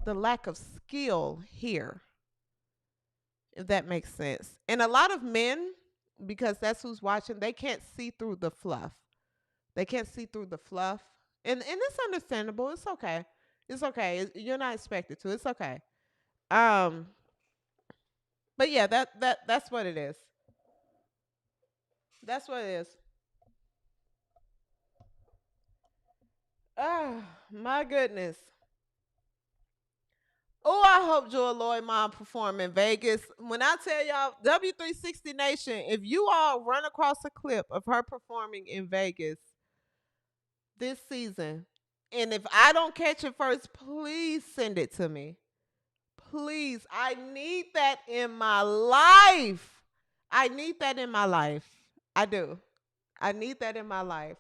the lack of skill here, if that makes sense. And a lot of men, because that's who's watching, they can't see through the fluff. They can't see through the fluff. And it's understandable. It's okay. It's okay. You're not expected to. It's okay. Um, but yeah, that's what it is. That's what it is. Oh my goodness. Oh, I hope Joy Lloyd mom perform in Vegas. When I tell y'all, W360 Nation, if you all run across a clip of her performing in Vegas this season, and if I don't catch it first, please send it to me. Please, I need that in my life. I need that in my life. I do. I need that in my life.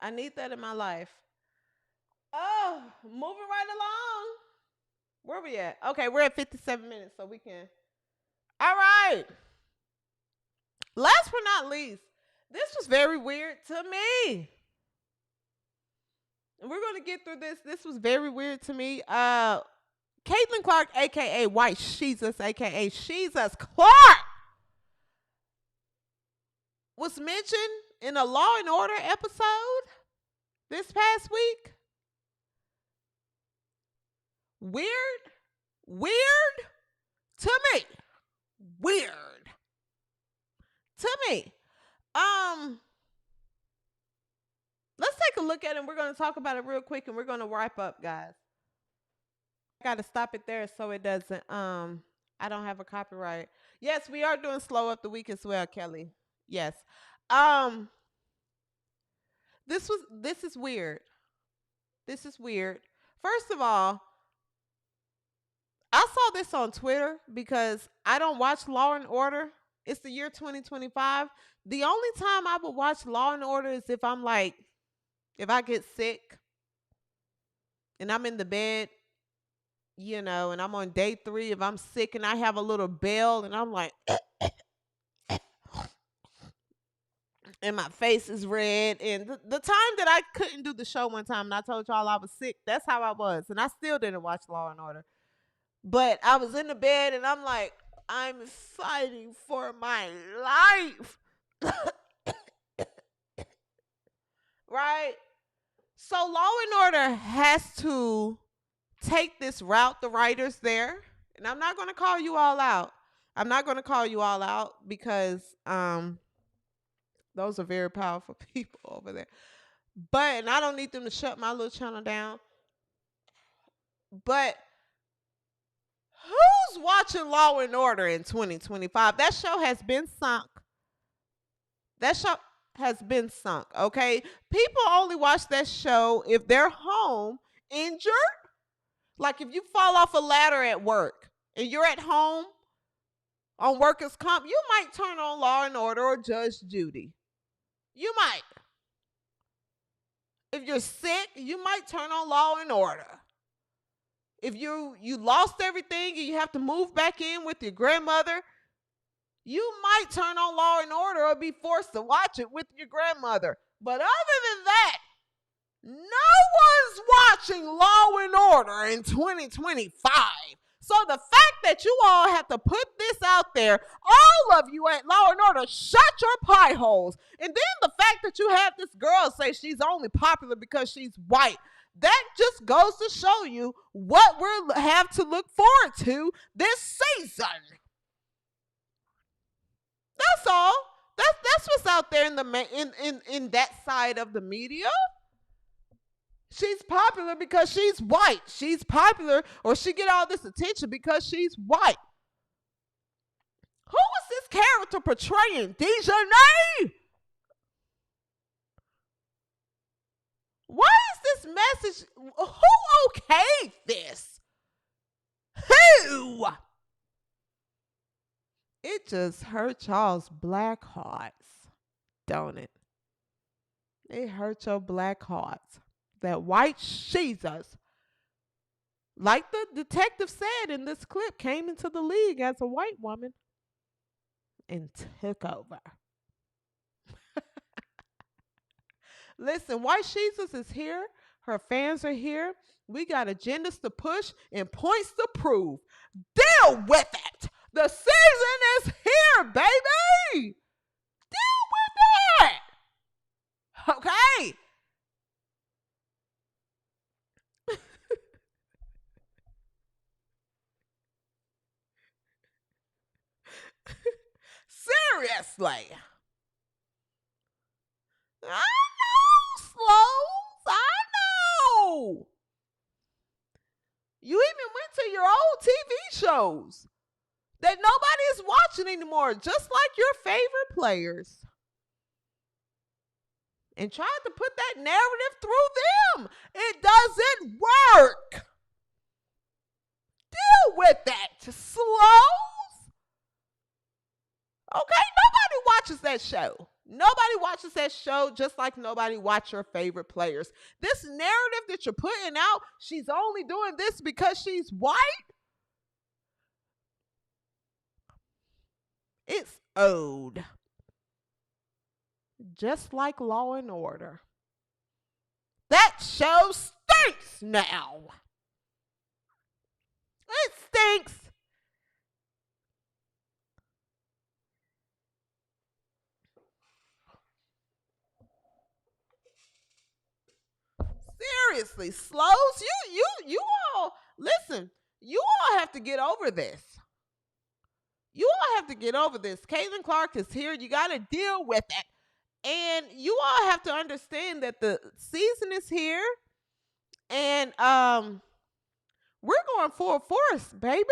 I need that in my life. Oh, moving right along. Where we at? Okay, we're at 57 minutes, so we can. All right. Last but not least, this was very weird to me. And we're gonna get through this. This was very weird to me. Caitlin Clark, aka White Jesus, aka Jesus Clark, was mentioned in a Law and Order episode this past week. Weird, weird to me. Weird to me. Let's take a look at it. And we're going to talk about it real quick, and we're going to wrap up, guys. I got to stop it there so it doesn't. I don't have a copyright. Yes, we are doing slow up the week as well, Kelly. Yes. Um, this is weird. This is weird. First of all, I saw this on Twitter because I don't watch Law and Order. It's the year 2025. The only time I would watch Law and Order is if I'm like, if I get sick and I'm in the bed, and I'm on day 3, if I'm sick and I have a little bell and I'm like, and my face is red. And the time that I couldn't do the show one time and I told y'all I was sick, that's how I was. And I still didn't watch Law and Order. But I was in the bed and I'm like, I'm fighting for my life. Right? So Law and Order has to take this route, the writers there. And I'm not going to call you all out. I'm not going to call you all out because those are very powerful people over there. But, and I don't need them to shut my little channel down. But who's watching Law and Order in 2025? That show has been sunk. That show has been sunk, okay? People only watch that show if they're home injured. Like if you fall off a ladder at work and you're at home on workers' comp, you might turn on Law and Order or Judge Judy. You might. If you're sick, you might turn on Law and Order. if you lost everything and you have to move back in with your grandmother, you might turn on Law and Order or be forced to watch it with your grandmother. But other than that, no one's watching Law and Order in 2025. So the fact that you all have to put this out there, all of you at Law and Order, shut your pie holes. And then the fact that you have this girl say she's only popular because she's white, that just goes to show you what we have to look forward to this season. That's all. That's what's out there in that side of the media. She's popular because she's white. She's popular, or she get all this attention because she's white. Who was this character portraying? Dejanay? Why is this message? Who okayed this? Who? It just hurt y'all's black hearts, don't it? It hurt your black hearts. That white Jesus, like the detective said in this clip, came into the league as a white woman and took over. Listen, white Jesus is here. Her fans are here. We got agendas to push and points to prove. Deal with it. The season is here, baby. Deal with it. Okay. Seriously. I know, Slows. I know. You even went to your old TV shows that nobody is watching anymore, just like your favorite players, and tried to put that narrative through them. It doesn't work. Deal with that, Slows. Okay, nobody watches that show. Nobody watches that show, just like nobody watches your favorite players. This narrative that you're putting out, she's only doing this because she's white. It's old. Just like Law and Order. That show stinks now. It stinks. Seriously, Slows, you all, listen, you all have to get over this. You all have to get over this. Caitlin Clark is here. You got to deal with it. And you all have to understand that the season is here. And we're going full force, baby.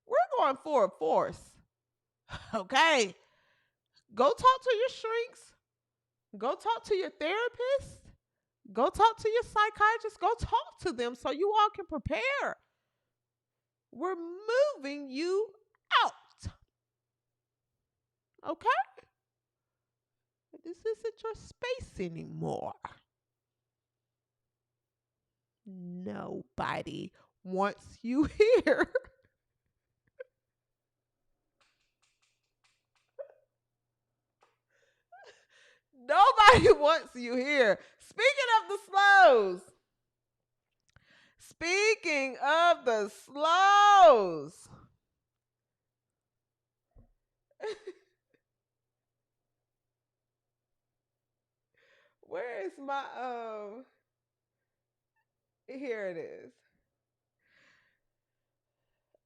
We're going full force. Okay. Go talk to your shrinks. Go talk to your therapist. Go talk to your psychiatrist. Go talk to them so you all can prepare. We're moving you out. Okay? This isn't your space anymore. Nobody wants you here. Nobody wants you here. Speaking of the Slows. Speaking of the Slows. Where is my here it is.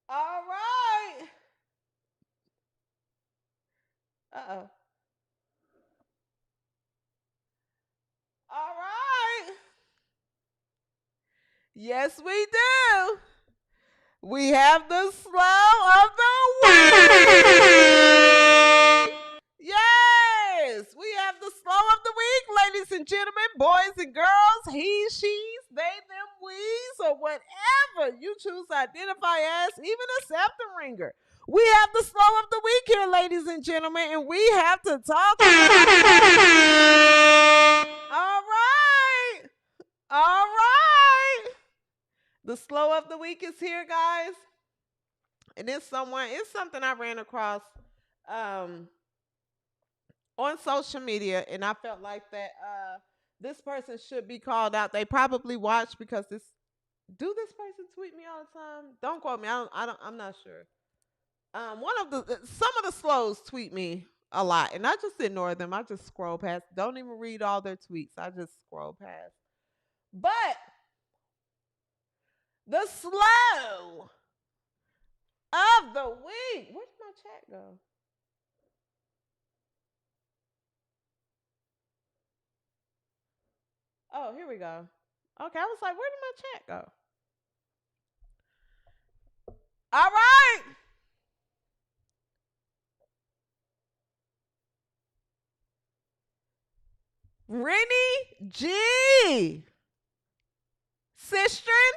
All right. Uh-oh. All right. Yes, we do. We have the slow of the week. Yes, we have the slow of the week, ladies and gentlemen, boys and girls, he, she's, they, them, we's, or whatever you choose to identify as, even a Septum ringer. We have the slow of the week here, ladies and gentlemen, and we have to talk about it. All right. The slow of the week is here, guys. And it's something I ran across um, on social media, and I felt like that this person should be called out. They probably watch because this person tweet me all the time? Don't quote me. I'm not sure. Some of the slows tweet me a lot, and I just ignore them. I just scroll past. Don't even read all their tweets. I just scroll past. But the slow of the week. Where did my chat go? Oh, here we go. Okay, I was like, where did my chat go? All right. Rennie G. Sistren,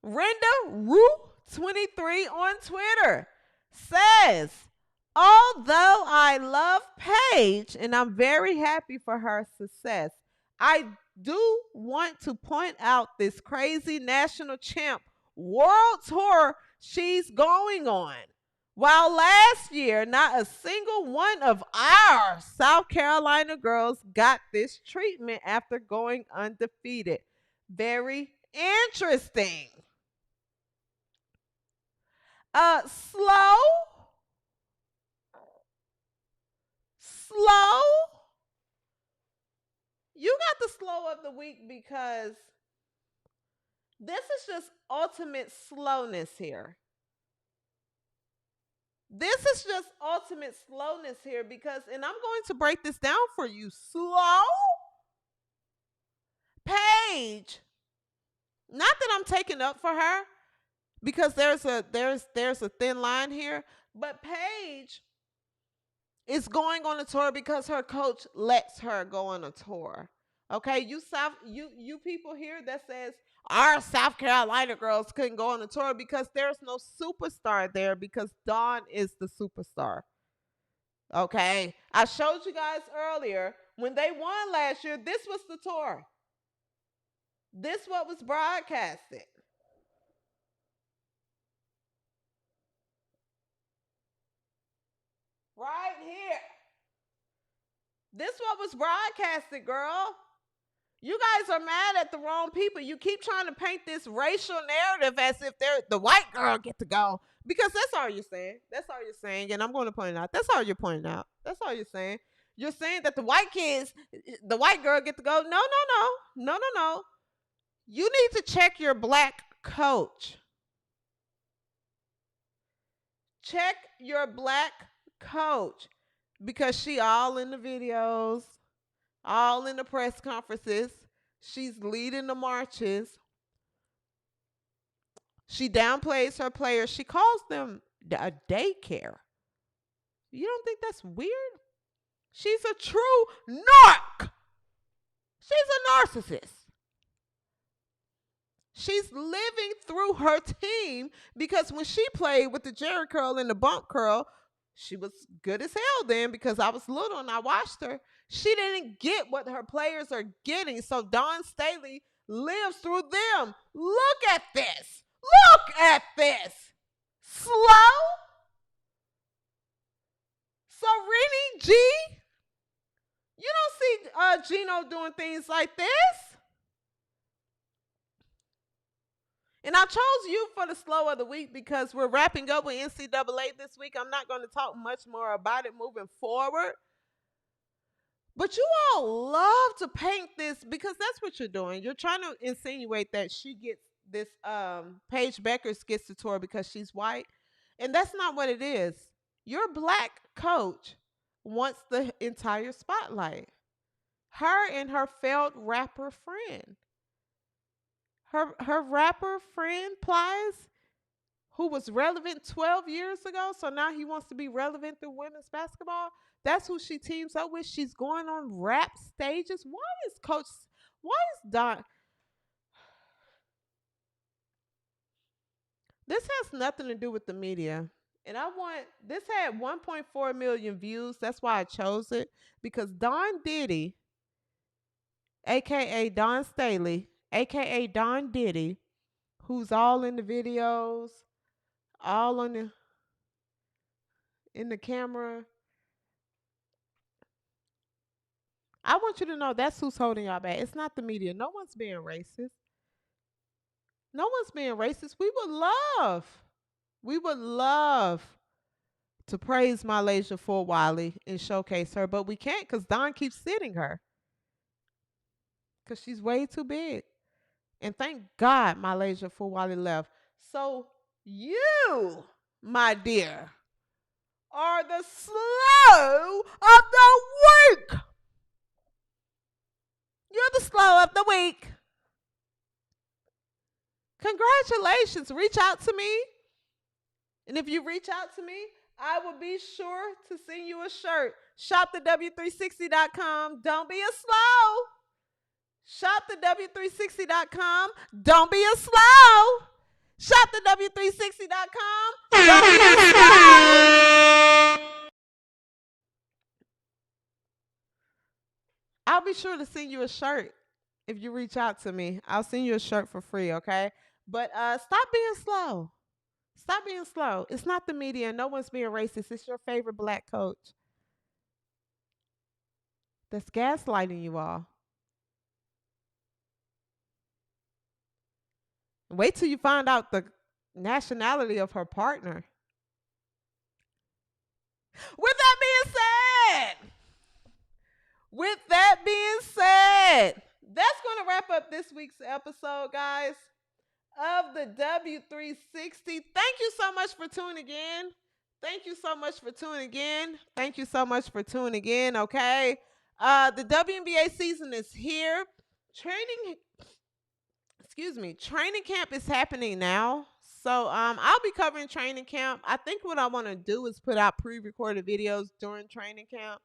Renda Rue 23 on Twitter says, although I love Paige and I'm very happy for her success, I do want to point out this crazy national champ world tour she's going on. While last year, not a single one of our South Carolina girls got this treatment after going undefeated. Very interesting. Slow. Slow. You got the slow of the week because this is just ultimate slowness here. This is just ultimate slowness here because, and I'm going to break this down for you. Slow. Paige. Not that I'm taking up for her because there's a thin line here, but Paige is going on a tour because her coach lets her go on a tour. Okay, you people here that says our South Carolina girls couldn't go on a tour because there's no superstar there because Dawn is the superstar. Okay, I showed you guys earlier when they won last year. This was the tour. This what was broadcasted. Right here. This what was broadcasted, girl. You guys are mad at the wrong people. You keep trying to paint this racial narrative as if they're the white girl get to go. Because that's all you're saying. That's all you're saying. And I'm going to point out. That's all you're pointing out. That's all you're saying. You're saying that the white kids, the white girl get to go. No, no, no. No, no, no. You need to check your black coach. Check your black coach. Because she all in the videos, all in the press conferences. She's leading the marches. She downplays her players. She calls them a daycare. You don't think that's weird? She's a true narc. She's a narcissist. She's living through her team because when she played with the Jerry curl and the bump curl, she was good as hell then because I was little and I watched her. She didn't get what her players are getting. So Dawn Staley lives through them. Look at this. Look at this. Slow. So Rennie G, you don't see Gino doing things like this. And I chose you for the slow of the week because we're wrapping up with NCAA this week. I'm not going to talk much more about it moving forward. But you all love to paint this because that's what you're doing. You're trying to insinuate that she gets this, Paige Beckers gets the tour because she's white. And that's not what it is. Your black coach wants the entire spotlight. Her and her failed rapper friend. Her rapper friend Plies, who was relevant 12 years ago, so now he wants to be relevant through women's basketball. That's who she teams up with. She's going on rap stages. Why is Don? This has nothing to do with the media. And this had 1.4 million views. That's why I chose it. Because Don Diddy, aka Don Staley, aka Don Diddy, who's all in the videos, all on the in the camera. I want you to know that's who's holding y'all back. It's not the media. No one's being racist. No one's being racist. We would love to praise MiLaysia Fulwiley and showcase her, but we can't because Don keeps sitting her because she's way too big. And thank God MiLaysia Fulwiley left. So you, my dear, are the slow of the week. You're the slow of the week. Congratulations. Reach out to me. And if you reach out to me, I will be sure to send you a shirt. Shop the W360.com. Don't be a slow. Shop the W360.com. Don't be a slow. Shop the W360.com. Don't be a slow. I'll be sure to send you a shirt if you reach out to me. I'll send you a shirt for free, okay? But stop being slow. Stop being slow. It's not the media. No one's being racist. It's your favorite black coach that's gaslighting you all. Wait till you find out the nationality of her partner. With that being said, that's going to wrap up this week's episode, guys, of the W360. Thank you so much for tuning in. Okay. The WNBA season is here. Training camp is happening now. So I'll be covering training camp. I think what I want to do is put out pre-recorded videos during training camp.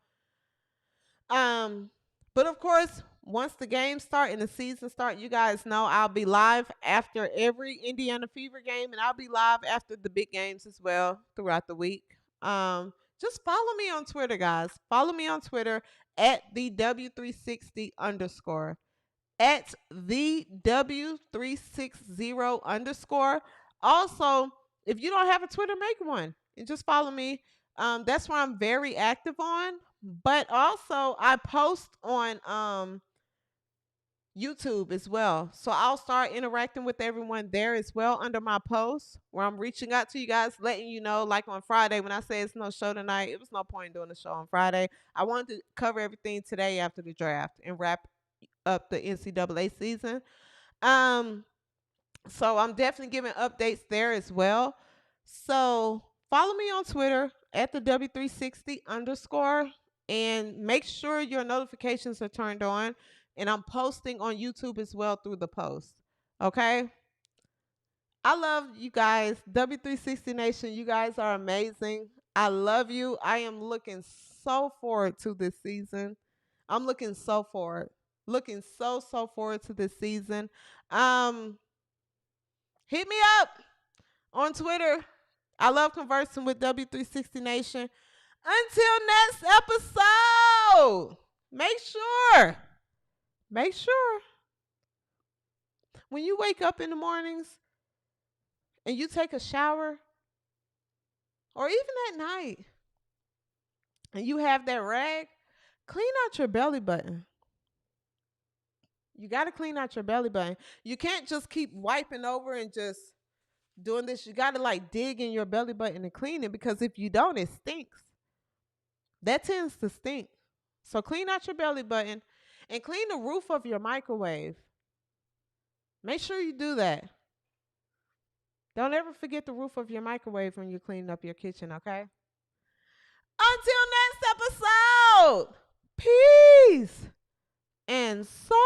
But of course, once the games start and the season start, you guys know I'll be live after every Indiana Fever game, and I'll be live after the big games as well throughout the week. Just follow me on Twitter, guys. Follow me on Twitter at the W360_. At the W360_. Also, if you don't have a Twitter, make one and just follow me. That's where I'm very active on. But also, I post on YouTube as well. So I'll start interacting with everyone there as well under my posts where I'm reaching out to you guys, letting you know, like on Friday when I say it's no show tonight, it was no point in doing the show on Friday. I wanted to cover everything today after the draft and wrap up the NCAA season. So I'm definitely giving updates there as well. So follow me on Twitter at the W360_. And make sure your notifications are turned on. And I'm posting on YouTube as well through the post. Okay? I love you guys. W360 Nation, you guys are amazing. I love you. I am looking so forward to this season. I'm looking so forward. Looking so forward to this season. Hit me up on Twitter. I love conversing with W360 Nation. Until next episode, make sure when you wake up in the mornings and you take a shower, or even at night, and you have that rag, clean out your belly button. You got to clean out your belly button. You can't just keep wiping over and just doing this. You got to like dig in your belly button and clean it, because if you don't, it stinks. That tends to stink. So clean out your belly button and clean the roof of your microwave. Make sure you do that. Don't ever forget the roof of your microwave when you're cleaning up your kitchen, okay? Until next episode, peace and so